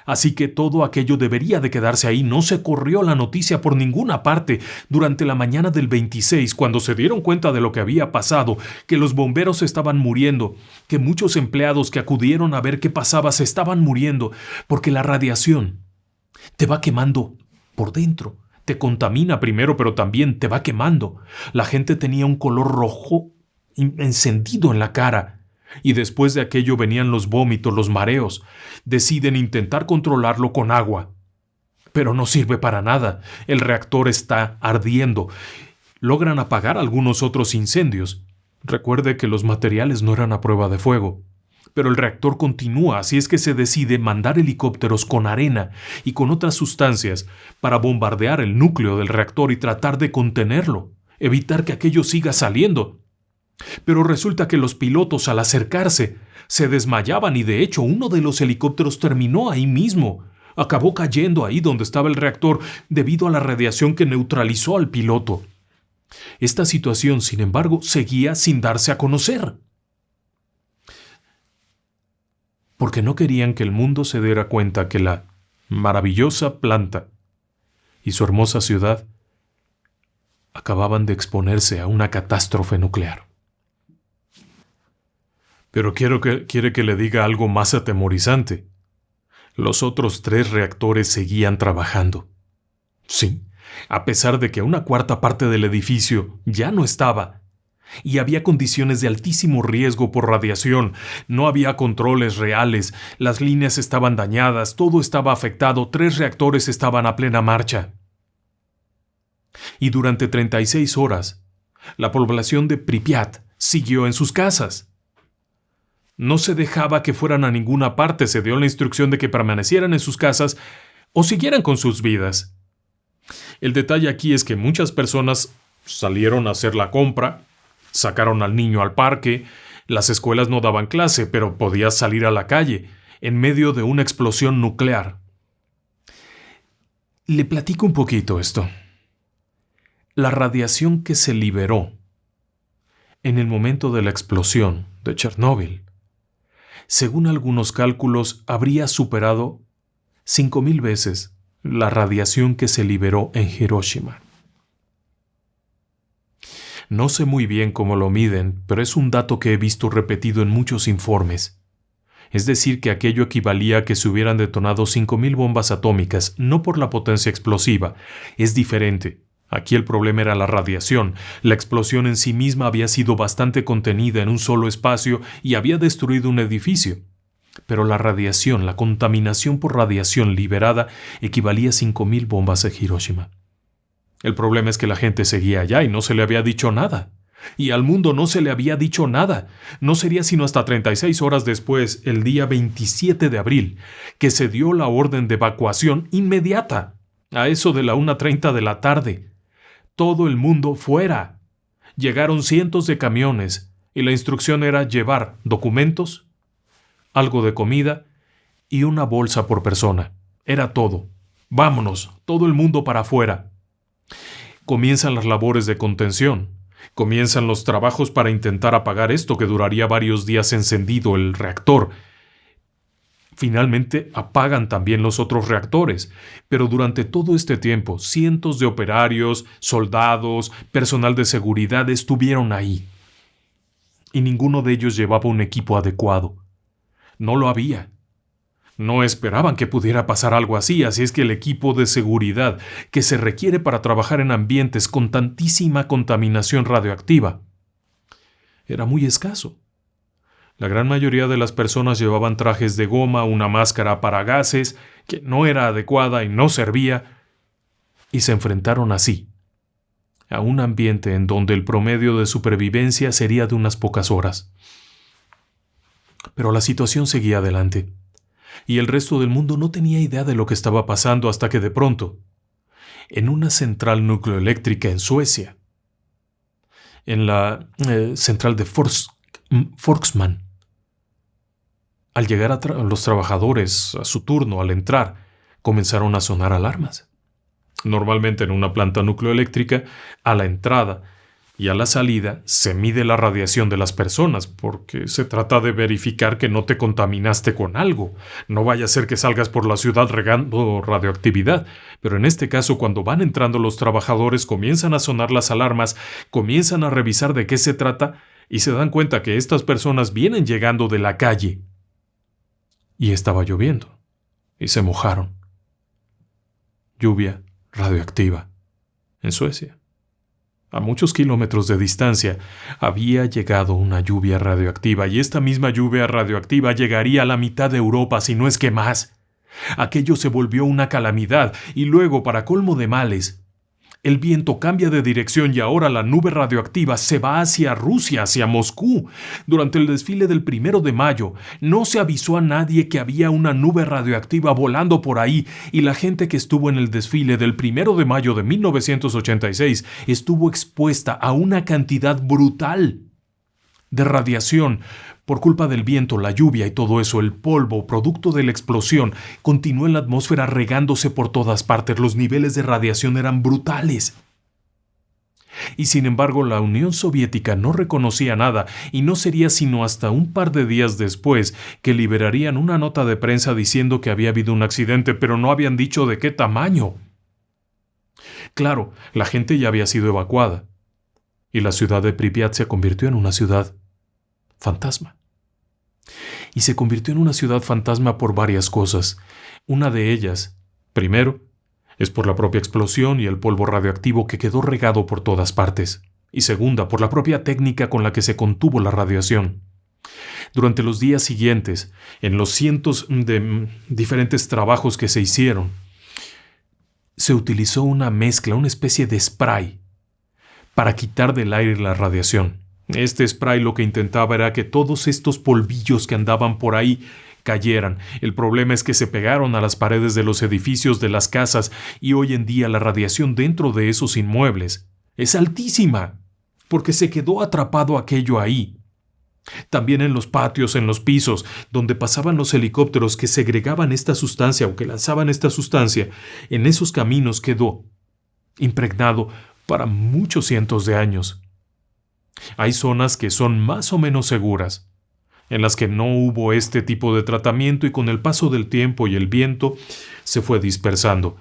Así que todo aquello debería de quedarse ahí. No se corrió la noticia por ninguna parte. Durante la mañana del 26, cuando se dieron cuenta de lo que había pasado, que los bomberos estaban muriendo, que muchos empleados que acudieron a ver qué pasaba se estaban muriendo, porque la radiación te va quemando por dentro. Te contamina primero, pero también te va quemando. La gente tenía un color rojo encendido en la cara. Y después de aquello venían los vómitos, los mareos. Deciden intentar controlarlo con agua. Pero no sirve para nada. El reactor está ardiendo. Logran apagar algunos otros incendios. Recuerde que los materiales no eran a prueba de fuego. Pero el reactor continúa, así es que se decide mandar helicópteros con arena y con otras sustancias para bombardear el núcleo del reactor y tratar de contenerlo, evitar que aquello siga saliendo. Pero resulta que los pilotos, al acercarse, se desmayaban y de hecho uno de los helicópteros terminó ahí mismo. Acabó cayendo ahí donde estaba el reactor debido a la radiación que neutralizó al piloto. Esta situación, sin embargo, seguía sin darse a conocer. Porque no querían que el mundo se diera cuenta que la maravillosa planta y su hermosa ciudad acababan de exponerse a una catástrofe nuclear. Pero quiere que le diga algo más atemorizante. Los otros 3 reactores seguían trabajando. Sí, a pesar de que una cuarta parte del edificio ya no estaba, y había condiciones de altísimo riesgo por radiación, no había controles reales, las líneas estaban dañadas, todo estaba afectado, 3 reactores estaban a plena marcha. Y durante 36 horas, la población de Pripyat siguió en sus casas. No se dejaba que fueran a ninguna parte, se dio la instrucción de que permanecieran en sus casas o siguieran con sus vidas. El detalle aquí es que muchas personas salieron a hacer la compra, sacaron al niño al parque, las escuelas no daban clase, pero podías salir a la calle en medio de una explosión nuclear. Le platico un poquito esto. La radiación que se liberó en el momento de la explosión de Chernóbil, según algunos cálculos, habría superado 5,000 veces la radiación que se liberó en Hiroshima. No sé muy bien cómo lo miden, pero es un dato que he visto repetido en muchos informes. Es decir, que aquello equivalía a que se hubieran detonado 5,000 bombas atómicas, no por la potencia explosiva. Es diferente. Aquí el problema era la radiación. La explosión en sí misma había sido bastante contenida en un solo espacio y había destruido un edificio. Pero la radiación, la contaminación por radiación liberada, equivalía a 5,000 bombas de Hiroshima. El problema es que la gente seguía allá y no se le había dicho nada. Y al mundo no se le había dicho nada. No sería sino hasta 36 horas después, el día 27 de abril, que se dio la orden de evacuación inmediata, a eso de la 1:30 de la tarde. Todo el mundo fuera. Llegaron cientos de camiones y la instrucción era llevar documentos, algo de comida y una bolsa por persona. Era todo. Vámonos, todo el mundo para afuera. Comienzan las labores de contención. Comienzan los trabajos para intentar apagar esto que duraría varios días encendido, el reactor. Finalmente apagan también los otros reactores, pero durante todo este tiempo cientos de operarios, soldados, personal de seguridad estuvieron ahí. Y ninguno de ellos llevaba un equipo adecuado. No lo había. No esperaban que pudiera pasar algo así, así es que el equipo de seguridad que se requiere para trabajar en ambientes con tantísima contaminación radioactiva era muy escaso. La gran mayoría de las personas llevaban trajes de goma, una máscara para gases que no era adecuada y no servía, y se enfrentaron así, a un ambiente en donde el promedio de supervivencia sería de unas pocas horas. Pero la situación seguía adelante, y el resto del mundo no tenía idea de lo que estaba pasando hasta que de pronto, en una central nucleoeléctrica en Suecia, en la central de Forsman, al llegar los trabajadores a su turno, al entrar, comenzaron a sonar alarmas. Normalmente en una planta nucleoeléctrica, a la entrada y a la salida se mide la radiación de las personas, porque se trata de verificar que no te contaminaste con algo. No vaya a ser que salgas por la ciudad regando radioactividad. Pero en este caso, cuando van entrando los trabajadores, comienzan a sonar las alarmas, comienzan a revisar de qué se trata y se dan cuenta que estas personas vienen llegando de la calle. Y estaba lloviendo, y se mojaron. Lluvia radioactiva en Suecia. A muchos kilómetros de distancia había llegado una lluvia radioactiva, y esta misma lluvia radioactiva llegaría a la mitad de Europa, si no es que más. Aquello se volvió una calamidad, y luego, para colmo de males, el viento cambia de dirección y ahora la nube radioactiva se va hacia Rusia, hacia Moscú. Durante el desfile del 1 de mayo, no se avisó a nadie que había una nube radioactiva volando por ahí, y la gente que estuvo en el desfile del 1 de mayo de 1986 estuvo expuesta a una cantidad brutal de radiación. Por culpa del viento, la lluvia y todo eso, el polvo, producto de la explosión, continuó en la atmósfera regándose por todas partes. Los niveles de radiación eran brutales. Y sin embargo, la Unión Soviética no reconocía nada, y no sería sino hasta un par de días después que liberarían una nota de prensa diciendo que había habido un accidente, pero no habían dicho de qué tamaño. Claro, la gente ya había sido evacuada, y la ciudad de Pripyat se convirtió en una ciudad fantasma. Y se convirtió en una ciudad fantasma por varias cosas. Una de ellas, primero, es por la propia explosión y el polvo radioactivo que quedó regado por todas partes. Y segunda, por la propia técnica con la que se contuvo la radiación. Durante los días siguientes, en los cientos de diferentes trabajos que se hicieron, se utilizó una mezcla, una especie de spray, para quitar del aire la radiación. Este spray lo que intentaba era que todos estos polvillos que andaban por ahí cayeran. El problema es que se pegaron a las paredes de los edificios, de las casas, y hoy en día la radiación dentro de esos inmuebles es altísima, porque se quedó atrapado aquello ahí. También en los patios, en los pisos, donde pasaban los helicópteros que segregaban esta sustancia o que lanzaban esta sustancia, en esos caminos quedó impregnado para muchos cientos de años. Hay zonas que son más o menos seguras, en las que no hubo este tipo de tratamiento y con el paso del tiempo y el viento se fue dispersando.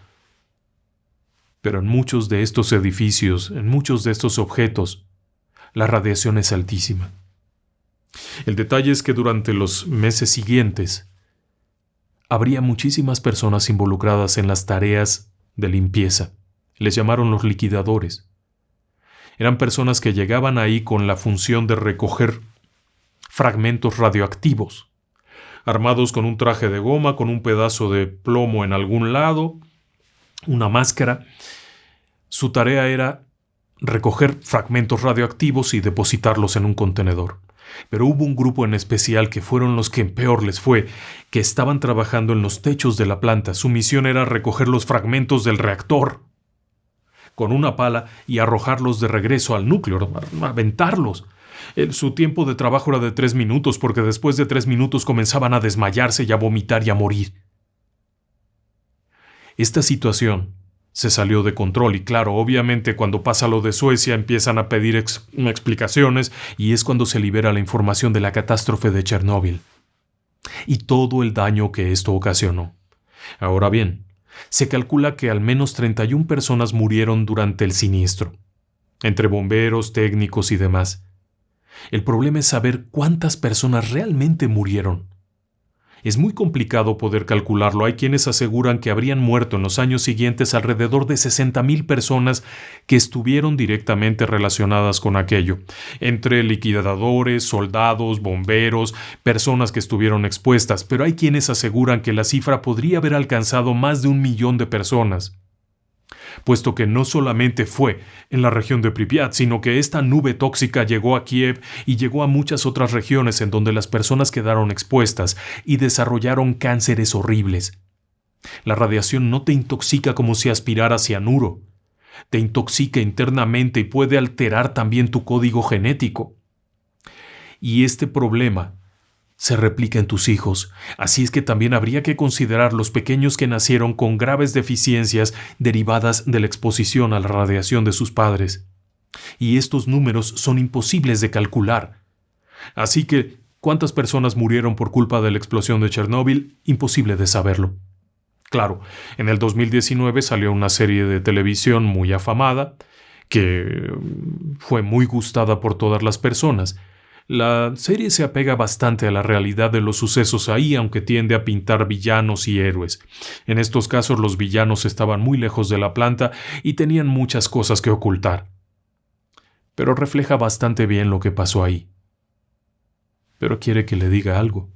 Pero en muchos de estos edificios, en muchos de estos objetos, la radiación es altísima. El detalle es que durante los meses siguientes habría muchísimas personas involucradas en las tareas de limpieza. Les llamaron los liquidadores. Eran personas que llegaban ahí con la función de recoger fragmentos radioactivos, armados con un traje de goma, con un pedazo de plomo en algún lado, una máscara. Su tarea era recoger fragmentos radioactivos y depositarlos en un contenedor. Pero hubo un grupo en especial que fueron los que peor les fue, que estaban trabajando en los techos de la planta. Su misión era recoger los fragmentos del reactor con una pala y arrojarlos de regreso al núcleo, aventarlos. Su tiempo de trabajo era de 3 minutos, porque después de 3 minutos comenzaban a desmayarse y a vomitar y a morir. Esta situación se salió de control y claro, obviamente cuando pasa lo de Suecia empiezan a pedir explicaciones y es cuando se libera la información de la catástrofe de Chernóbil y todo el daño que esto ocasionó. Ahora bien, se calcula que al menos 31 personas murieron durante el siniestro, entre bomberos, técnicos y demás. El problema es saber cuántas personas realmente murieron. Es muy complicado poder calcularlo. Hay quienes aseguran que habrían muerto en los años siguientes alrededor de 60,000 personas que estuvieron directamente relacionadas con aquello, entre liquidadores, soldados, bomberos, personas que estuvieron expuestas, pero hay quienes aseguran que la cifra podría haber alcanzado más de 1 millón de personas. puesto que no solamente fue en la región de Pripyat, sino que esta nube tóxica llegó a Kiev y llegó a muchas otras regiones en donde las personas quedaron expuestas y desarrollaron cánceres horribles. La radiación no te intoxica como si aspiraras cianuro. Te intoxica internamente y puede alterar también tu código genético. Y este problema se replica en tus hijos, así es que también habría que considerar los pequeños que nacieron con graves deficiencias derivadas de la exposición a la radiación de sus padres. Y estos números son imposibles de calcular. Así que, ¿cuántas personas murieron por culpa de la explosión de Chernóbil? Imposible de saberlo. Claro, en el 2019 salió una serie de televisión muy afamada, que fue muy gustada por todas las personas. La serie se apega bastante a la realidad de los sucesos ahí, aunque tiende a pintar villanos y héroes. En estos casos los villanos estaban muy lejos de la planta y tenían muchas cosas que ocultar. Pero refleja bastante bien lo que pasó ahí. Pero quiere que le diga algo.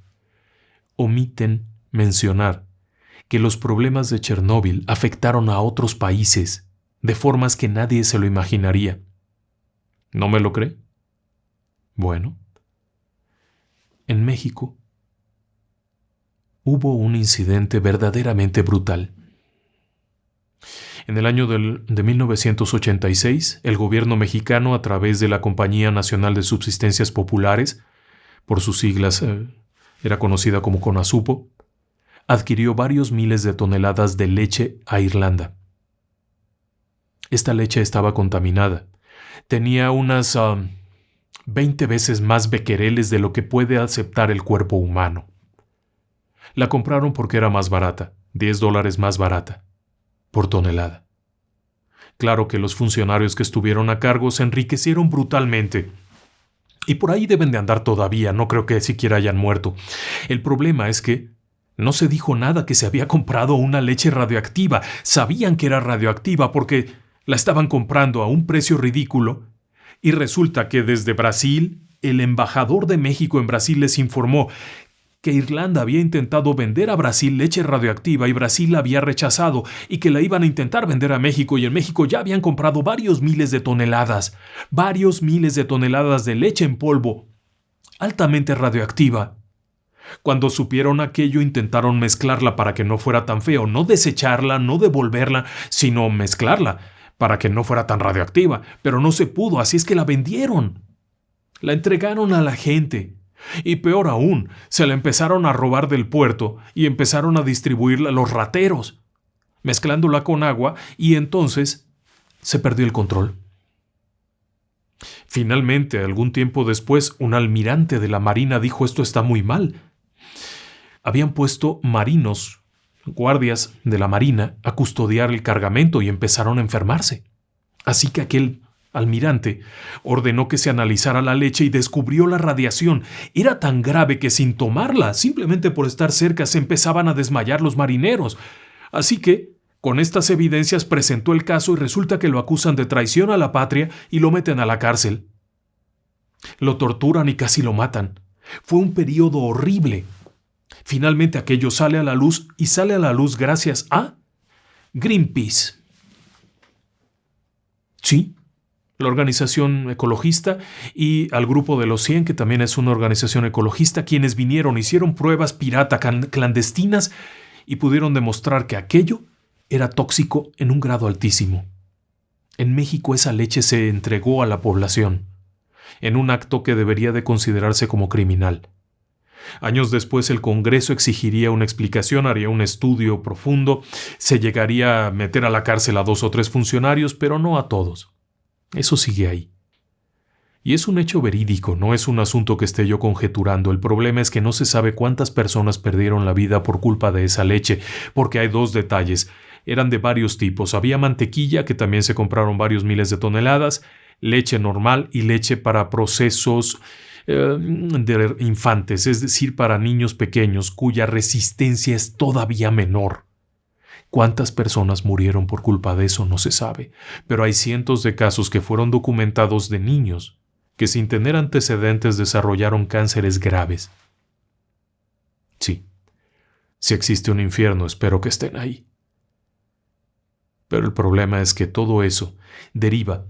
Omiten mencionar que los problemas de Chernóbil afectaron a otros países de formas que nadie se lo imaginaría. ¿No me lo cree? Bueno, en México hubo un incidente verdaderamente brutal. En el año de 1986, el gobierno mexicano, a través de la Compañía Nacional de Subsistencias Populares, por sus siglas era conocida como CONASUPO, adquirió varios miles de toneladas de leche a Irlanda. Esta leche estaba contaminada. Tenía unas 20 veces más becquereles de lo que puede aceptar el cuerpo humano. La compraron porque era más barata, $10 más barata, por tonelada. Claro que los funcionarios que estuvieron a cargo se enriquecieron brutalmente. Y por ahí deben de andar todavía, no creo que siquiera hayan muerto. El problema es que no se dijo nada que se había comprado una leche radioactiva. Sabían que era radioactiva porque la estaban comprando a un precio ridículo. Y resulta que desde Brasil, el embajador de México en Brasil les informó que Irlanda había intentado vender a Brasil leche radioactiva y Brasil la había rechazado y que la iban a intentar vender a México y en México ya habían comprado varios miles de toneladas de leche en polvo, altamente radioactiva. Cuando supieron aquello intentaron mezclarla para que no fuera tan feo, no desecharla, no devolverla, sino mezclarla para que no fuera tan radioactiva, pero no se pudo, así es que la vendieron. La entregaron a la gente. Y peor aún, se la empezaron a robar del puerto y empezaron a distribuirla a los rateros, mezclándola con agua y entonces se perdió el control. Finalmente, algún tiempo después, un almirante de la Marina dijo: esto está muy mal. Habían puesto marinos, guardias de la Marina, a custodiar el cargamento y empezaron a enfermarse. Así que aquel almirante ordenó que se analizara la leche y descubrió la radiación. Era tan grave que sin tomarla, simplemente por estar cerca, se empezaban a desmayar los marineros. Así que, con estas evidencias, presentó el caso y resulta que lo acusan de traición a la patria y lo meten a la cárcel. Lo torturan y casi lo matan. Fue un periodo horrible. Finalmente aquello sale a la luz y sale a la luz gracias a Greenpeace. Sí, la organización ecologista, y al grupo de los 100, que también es una organización ecologista, quienes vinieron, hicieron pruebas pirata clandestinas y pudieron demostrar que aquello era tóxico en un grado altísimo. En México esa leche se entregó a la población, en un acto que debería de considerarse como criminal. Años después el Congreso exigiría una explicación, haría un estudio profundo, se llegaría a meter a la cárcel a 2 o 3 funcionarios, pero no a todos. Eso sigue ahí. Y es un hecho verídico, no es un asunto que esté yo conjeturando. El problema es que no se sabe cuántas personas perdieron la vida por culpa de esa leche, porque hay 2 detalles. Eran de varios tipos. Había mantequilla, que también se compraron varios miles de toneladas, leche normal y leche para procesos de infantes, es decir, para niños pequeños cuya resistencia es todavía menor. ¿Cuántas personas murieron por culpa de eso? No se sabe, pero hay cientos de casos que fueron documentados de niños que sin tener antecedentes desarrollaron cánceres graves. Sí, si existe un infierno, espero que estén ahí. Pero el problema es que todo eso deriva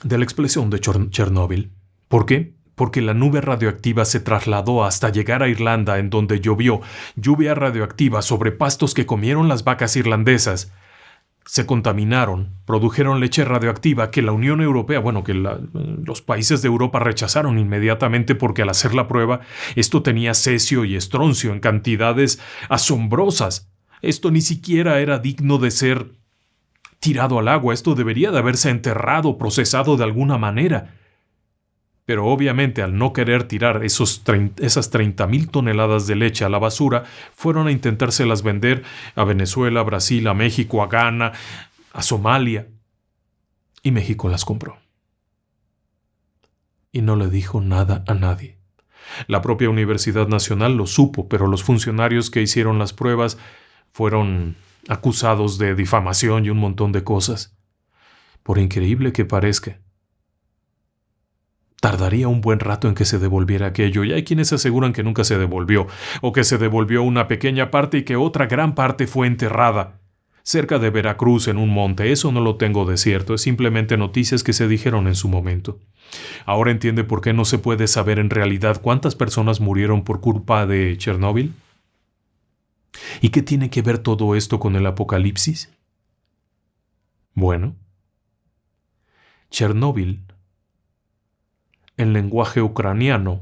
de la explosión de Chernóbil. ¿Por qué? Porque la nube radioactiva se trasladó hasta llegar a Irlanda, en donde llovió lluvia radioactiva sobre pastos que comieron las vacas irlandesas. Se contaminaron, produjeron leche radioactiva que la Unión Europea, los países de Europa rechazaron inmediatamente porque al hacer la prueba esto tenía cesio y estroncio en cantidades asombrosas. Esto ni siquiera era digno de ser tirado al agua, esto debería de haberse enterrado, procesado de alguna manera. Pero obviamente al no querer tirar esas 30,000 toneladas de leche a la basura, fueron a intentárselas vender a Venezuela, a Brasil, a México, a Ghana, a Somalia. Y México las compró. Y no le dijo nada a nadie. La propia Universidad Nacional lo supo, pero los funcionarios que hicieron las pruebas fueron acusados de difamación y un montón de cosas. Por increíble que parezca, tardaría un buen rato en que se devolviera aquello, y hay quienes aseguran que nunca se devolvió, o que se devolvió una pequeña parte y que otra gran parte fue enterrada cerca de Veracruz en un monte. Eso no lo tengo de cierto, es simplemente noticias que se dijeron en su momento. ¿Ahora entiende por qué no se puede saber en realidad cuántas personas murieron por culpa de Chernóbil? ¿Y qué tiene que ver todo esto con el apocalipsis? Bueno, Chernóbil, en lenguaje ucraniano,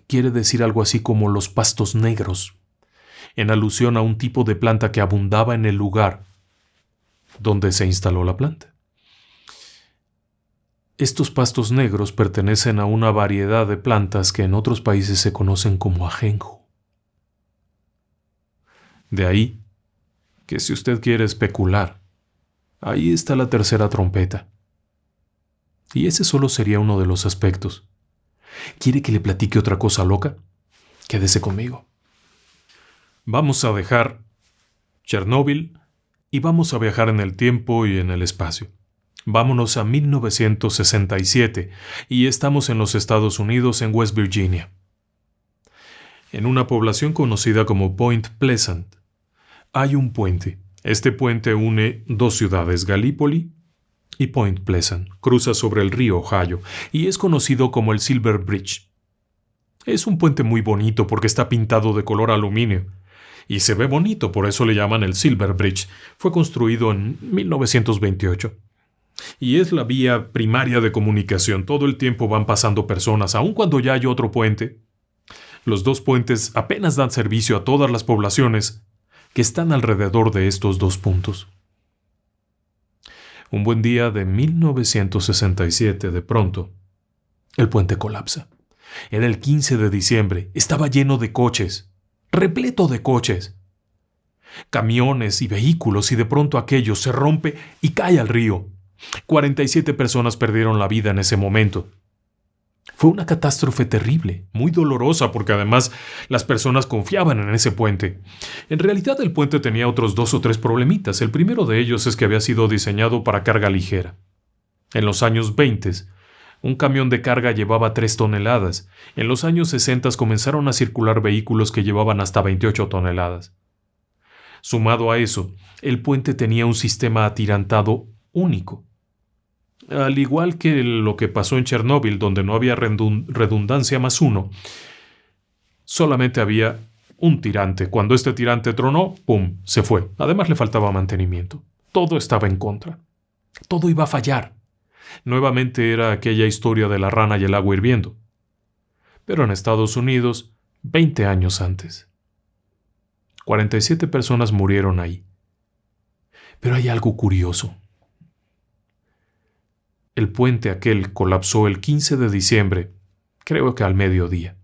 quiere decir algo así como los pastos negros, en alusión a un tipo de planta que abundaba en el lugar donde se instaló la planta. Estos pastos negros pertenecen a una variedad de plantas que en otros países se conocen como ajenjo. De ahí que si usted quiere especular, ahí está la tercera trompeta. Y ese solo sería uno de los aspectos. ¿Quiere que le platique otra cosa loca? Quédese conmigo. Vamos a dejar Chernóbil y vamos a viajar en el tiempo y en el espacio. Vámonos a 1967 y estamos en los Estados Unidos, en West Virginia. En una población conocida como Point Pleasant, hay un puente. Este puente une dos ciudades, Gallipoli y Point Pleasant. Cruza sobre el río Ohio y es conocido como el Silver Bridge. Es un puente muy bonito porque está pintado de color aluminio. Y se ve bonito, por eso le llaman el Silver Bridge. Fue construido en 1928. Y es la vía primaria de comunicación. Todo el tiempo van pasando personas, aun cuando ya hay otro puente. Los dos puentes apenas dan servicio a todas las poblaciones que están alrededor de estos dos puntos. Un buen día de 1967, de pronto, el puente colapsa. Era el 15 de diciembre, estaba lleno de coches, repleto de coches, camiones y vehículos, y de pronto aquello se rompe y cae al río. 47 personas perdieron la vida en ese momento. Fue una catástrofe terrible, muy dolorosa, porque además las personas confiaban en ese puente. En realidad el puente tenía otros 2 o 3 problemitas. El primero de ellos es que había sido diseñado para carga ligera. En los años 20, un camión de carga llevaba 3 toneladas. En los años 60 comenzaron a circular vehículos que llevaban hasta 28 toneladas. Sumado a eso, el puente tenía un sistema atirantado único. Al igual que lo que pasó en Chernóbil, donde no había redundancia más uno, solamente había un tirante. Cuando este tirante tronó, ¡pum!, se fue. Además le faltaba mantenimiento. Todo estaba en contra. Todo iba a fallar. Nuevamente era aquella historia de la rana y el agua hirviendo. Pero en Estados Unidos, 20 años antes. 47 personas murieron ahí. Pero hay algo curioso. El puente aquel colapsó el 15 de diciembre, creo que al mediodía.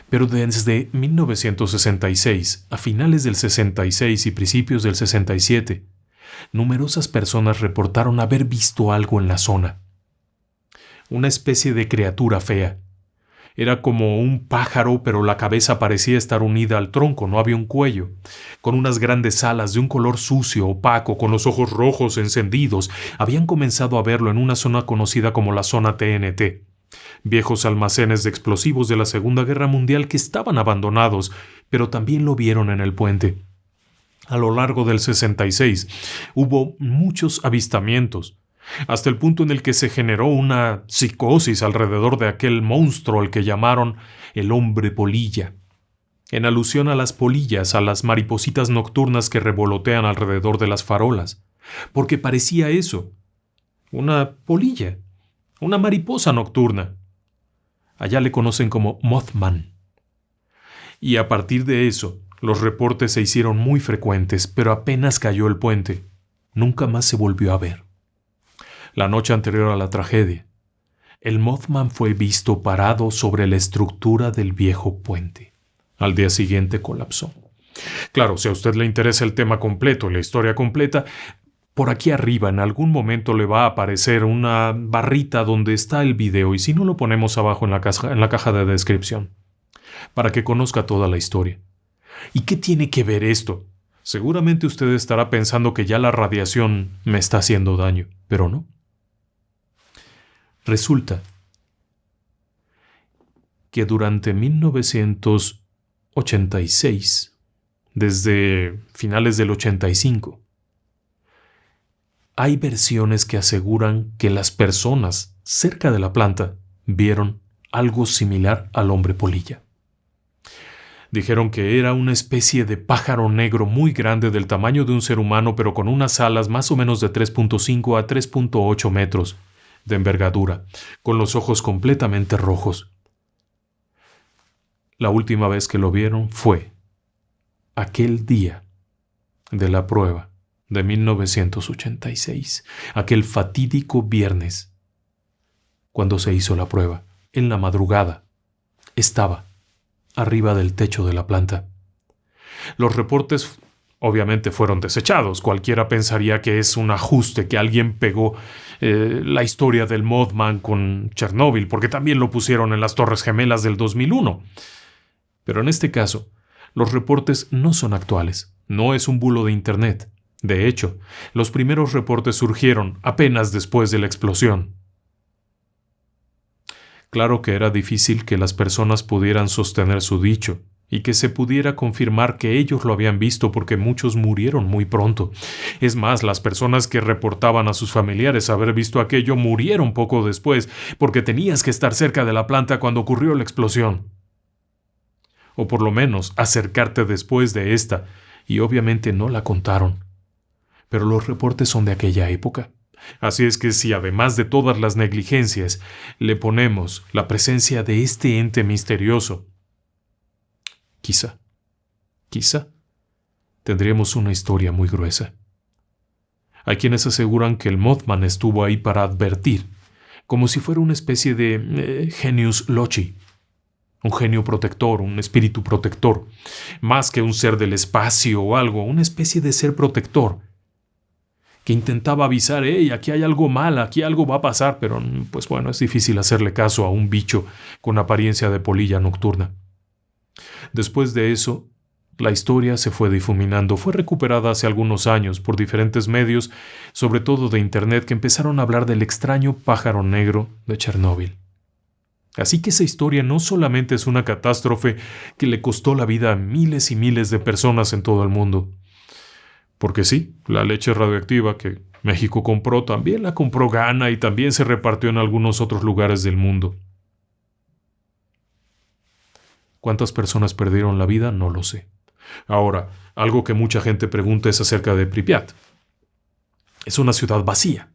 Pero desde 1966, a finales del 66 y principios del 67, numerosas personas reportaron haber visto algo en la zona. Una especie de criatura fea. Era como un pájaro, pero la cabeza parecía estar unida al tronco, no había un cuello, con unas grandes alas de un color sucio, opaco, con los ojos rojos encendidos. Habían comenzado a verlo en una zona conocida como la zona TNT, viejos almacenes de explosivos de la Segunda Guerra Mundial que estaban abandonados, pero también lo vieron en el puente. A lo largo del 66 hubo muchos avistamientos, hasta el punto en el que se generó una psicosis alrededor de aquel monstruo al que llamaron el hombre polilla, en alusión a las polillas, a las maripositas nocturnas que revolotean alrededor de las farolas, porque parecía eso, una polilla, una mariposa nocturna. Allá le conocen como Mothman. Y a partir de eso, los reportes se hicieron muy frecuentes, pero apenas cayó el puente, nunca más se volvió a ver. La noche anterior a la tragedia, el Mothman fue visto parado sobre la estructura del viejo puente. Al día siguiente colapsó. Claro, si a usted le interesa el tema completo, la historia completa, por aquí arriba en algún momento le va a aparecer una barrita donde está el video, y si no lo ponemos abajo en la caja de descripción, para que conozca toda la historia. ¿Y qué tiene que ver esto? Seguramente usted estará pensando que ya la radiación me está haciendo daño, pero no. Resulta que durante 1986, desde finales del 85, hay versiones que aseguran que las personas cerca de la planta vieron algo similar al hombre polilla. Dijeron que era una especie de pájaro negro muy grande del tamaño de un ser humano, pero con unas alas más o menos de 3.5 a 3.8 metros de envergadura, con los ojos completamente rojos. La última vez que lo vieron fue aquel día de la prueba de 1986, aquel fatídico viernes, cuando se hizo la prueba, en la madrugada, estaba arriba del techo de la planta. Los reportes obviamente fueron desechados. Cualquiera pensaría que es un ajuste, que alguien pegó la historia del Mothman con Chernóbil, porque también lo pusieron en las Torres Gemelas del 2001. Pero en este caso, los reportes no son actuales. No es un bulo de Internet. De hecho, los primeros reportes surgieron apenas después de la explosión. Claro que era difícil que las personas pudieran sostener su dicho y que se pudiera confirmar que ellos lo habían visto, porque muchos murieron muy pronto. Es más, las personas que reportaban a sus familiares haber visto aquello murieron poco después, porque tenías que estar cerca de la planta cuando ocurrió la explosión. O por lo menos acercarte después de esta, y obviamente no la contaron. Pero los reportes son de aquella época. Así es que si además de todas las negligencias le ponemos la presencia de este ente misterioso, quizá tendríamos una historia muy gruesa. Hay quienes aseguran que el Mothman estuvo ahí para advertir, como si fuera una especie de genius loci, un genio protector, un espíritu protector, más que un ser del espacio o algo, una especie de ser protector, que intentaba avisar, hey, aquí hay algo mal, aquí algo va a pasar, pero pues bueno, es difícil hacerle caso a un bicho con apariencia de polilla nocturna. Después de eso, la historia se fue difuminando, fue recuperada hace algunos años por diferentes medios, sobre todo de Internet, que empezaron a hablar del extraño pájaro negro de Chernóbil. Así que esa historia no solamente es una catástrofe que le costó la vida a miles y miles de personas en todo el mundo. Porque sí, la leche radioactiva que México compró también la compró Ghana y también se repartió en algunos otros lugares del mundo. ¿Cuántas personas perdieron la vida? No lo sé. Ahora, algo que mucha gente pregunta es acerca de Pripyat. Es una ciudad vacía.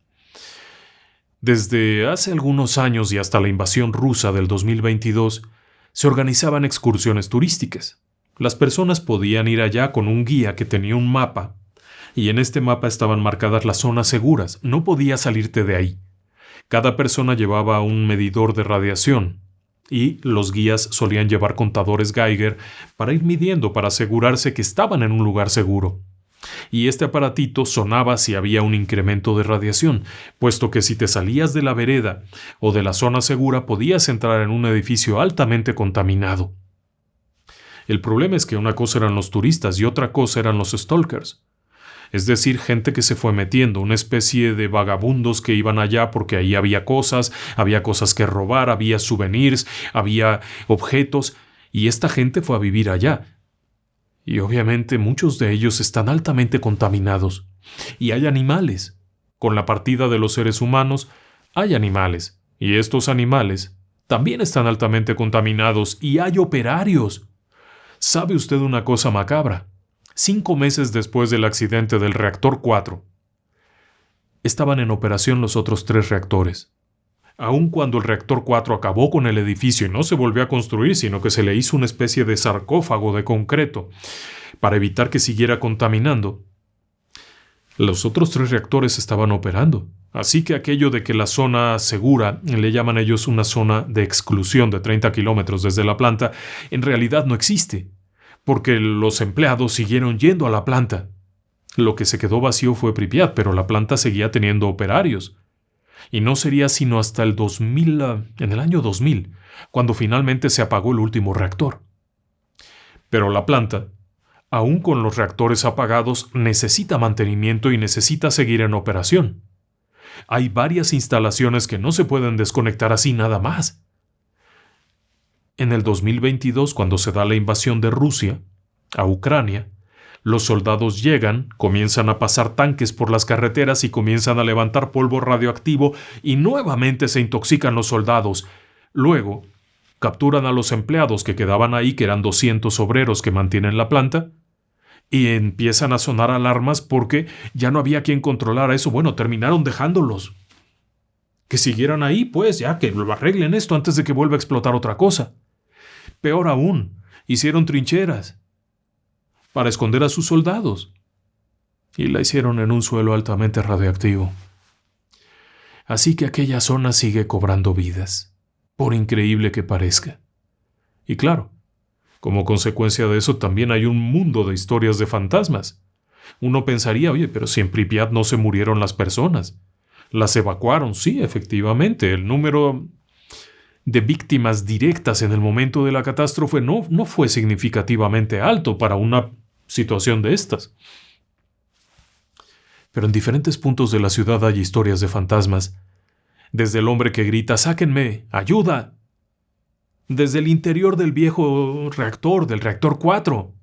Desde hace algunos años y hasta la invasión rusa del 2022, se organizaban excursiones turísticas. Las personas podían ir allá con un guía que tenía un mapa, y en este mapa estaban marcadas las zonas seguras. No podías salirte de ahí. Cada persona llevaba un medidor de radiación, y los guías solían llevar contadores Geiger para ir midiendo, para asegurarse que estaban en un lugar seguro. Y este aparatito sonaba si había un incremento de radiación, puesto que si te salías de la vereda o de la zona segura podías entrar en un edificio altamente contaminado. El problema es que una cosa eran los turistas y otra cosa eran los stalkers. Es decir, gente que se fue metiendo, una especie de vagabundos que iban allá porque ahí había cosas que robar, había souvenirs, había objetos, y esta gente fue a vivir allá. Y obviamente muchos de ellos están altamente contaminados. Y hay animales. Con la partida de los seres humanos, hay animales. Y estos animales también están altamente contaminados. Y hay operarios. ¿Sabe usted una cosa macabra? 5 meses después del accidente del reactor 4, estaban en operación los otros 3 reactores. Aun cuando el reactor 4 acabó con el edificio y no se volvió a construir, sino que se le hizo una especie de sarcófago de concreto para evitar que siguiera contaminando, los otros 3 reactores estaban operando. Así que aquello de que la zona segura, le llaman ellos una zona de exclusión de 30 kilómetros desde la planta, en realidad no existe, porque los empleados siguieron yendo a la planta. Lo que se quedó vacío fue Pripyat, pero la planta seguía teniendo operarios. Y no sería sino hasta el 2000, en el año 2000, cuando finalmente se apagó el último reactor. Pero la planta, aún con los reactores apagados, necesita mantenimiento y necesita seguir en operación. Hay varias instalaciones que no se pueden desconectar así nada más. En el 2022, cuando se da la invasión de Rusia a Ucrania, los soldados llegan, comienzan a pasar tanques por las carreteras y comienzan a levantar polvo radioactivo y nuevamente se intoxican los soldados. Luego, capturan a los empleados que quedaban ahí, que eran 200 obreros que mantienen la planta, y empiezan a sonar alarmas porque ya no había quien controlara eso. Bueno, terminaron dejándolos. Que siguieran ahí, pues, ya que lo arreglen esto antes de que vuelva a explotar otra cosa. Peor aún, hicieron trincheras para esconder a sus soldados, y la hicieron en un suelo altamente radioactivo. Así que aquella zona sigue cobrando vidas, por increíble que parezca. Y claro, como consecuencia de eso también hay un mundo de historias de fantasmas. Uno pensaría, oye, pero si en Pripyat no se murieron las personas. Las evacuaron, sí, efectivamente. El número de víctimas directas en el momento de la catástrofe no fue significativamente alto para una situación de estas. Pero en diferentes puntos de la ciudad hay historias de fantasmas. Desde el hombre que grita, ¡sáquenme! ¡Ayuda! Desde el interior del viejo reactor, del reactor 4.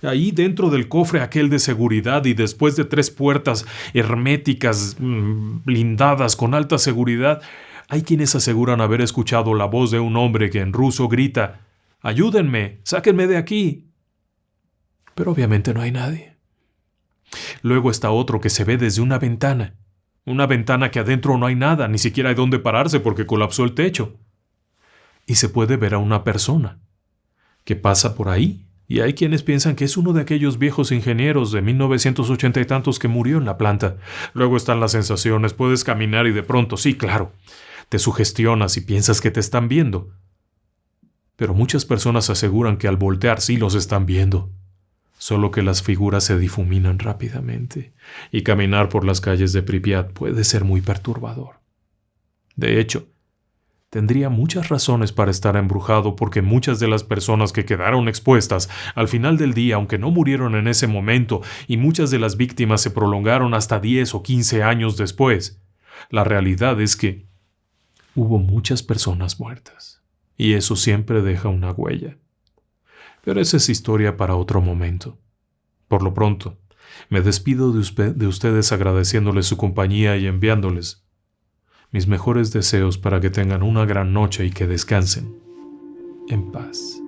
Ahí dentro del cofre aquel de seguridad y después de 3 puertas herméticas, blindadas con alta seguridad, hay quienes aseguran haber escuchado la voz de un hombre que en ruso grita, ¡ayúdenme! ¡Sáquenme de aquí! Pero obviamente no hay nadie. Luego está otro que se ve desde una ventana que adentro no hay nada, ni siquiera hay dónde pararse porque colapsó el techo. Y se puede ver a una persona que pasa por ahí, y hay quienes piensan que es uno de aquellos viejos ingenieros de 1980 y tantos que murió en la planta. Luego están las sensaciones, puedes caminar y de pronto, sí, claro, te sugestionas y piensas que te están viendo. Pero muchas personas aseguran que al voltear sí los están viendo, solo que las figuras se difuminan rápidamente, y caminar por las calles de Pripyat puede ser muy perturbador. De hecho, tendría muchas razones para estar embrujado porque muchas de las personas que quedaron expuestas al final del día, aunque no murieron en ese momento, y muchas de las víctimas se prolongaron hasta 10 o 15 años después, la realidad es que hubo muchas personas muertas, y eso siempre deja una huella. Pero esa es historia para otro momento. Por lo pronto, me despido de ustedes agradeciéndoles su compañía y enviándoles mis mejores deseos para que tengan una gran noche y que descansen en paz.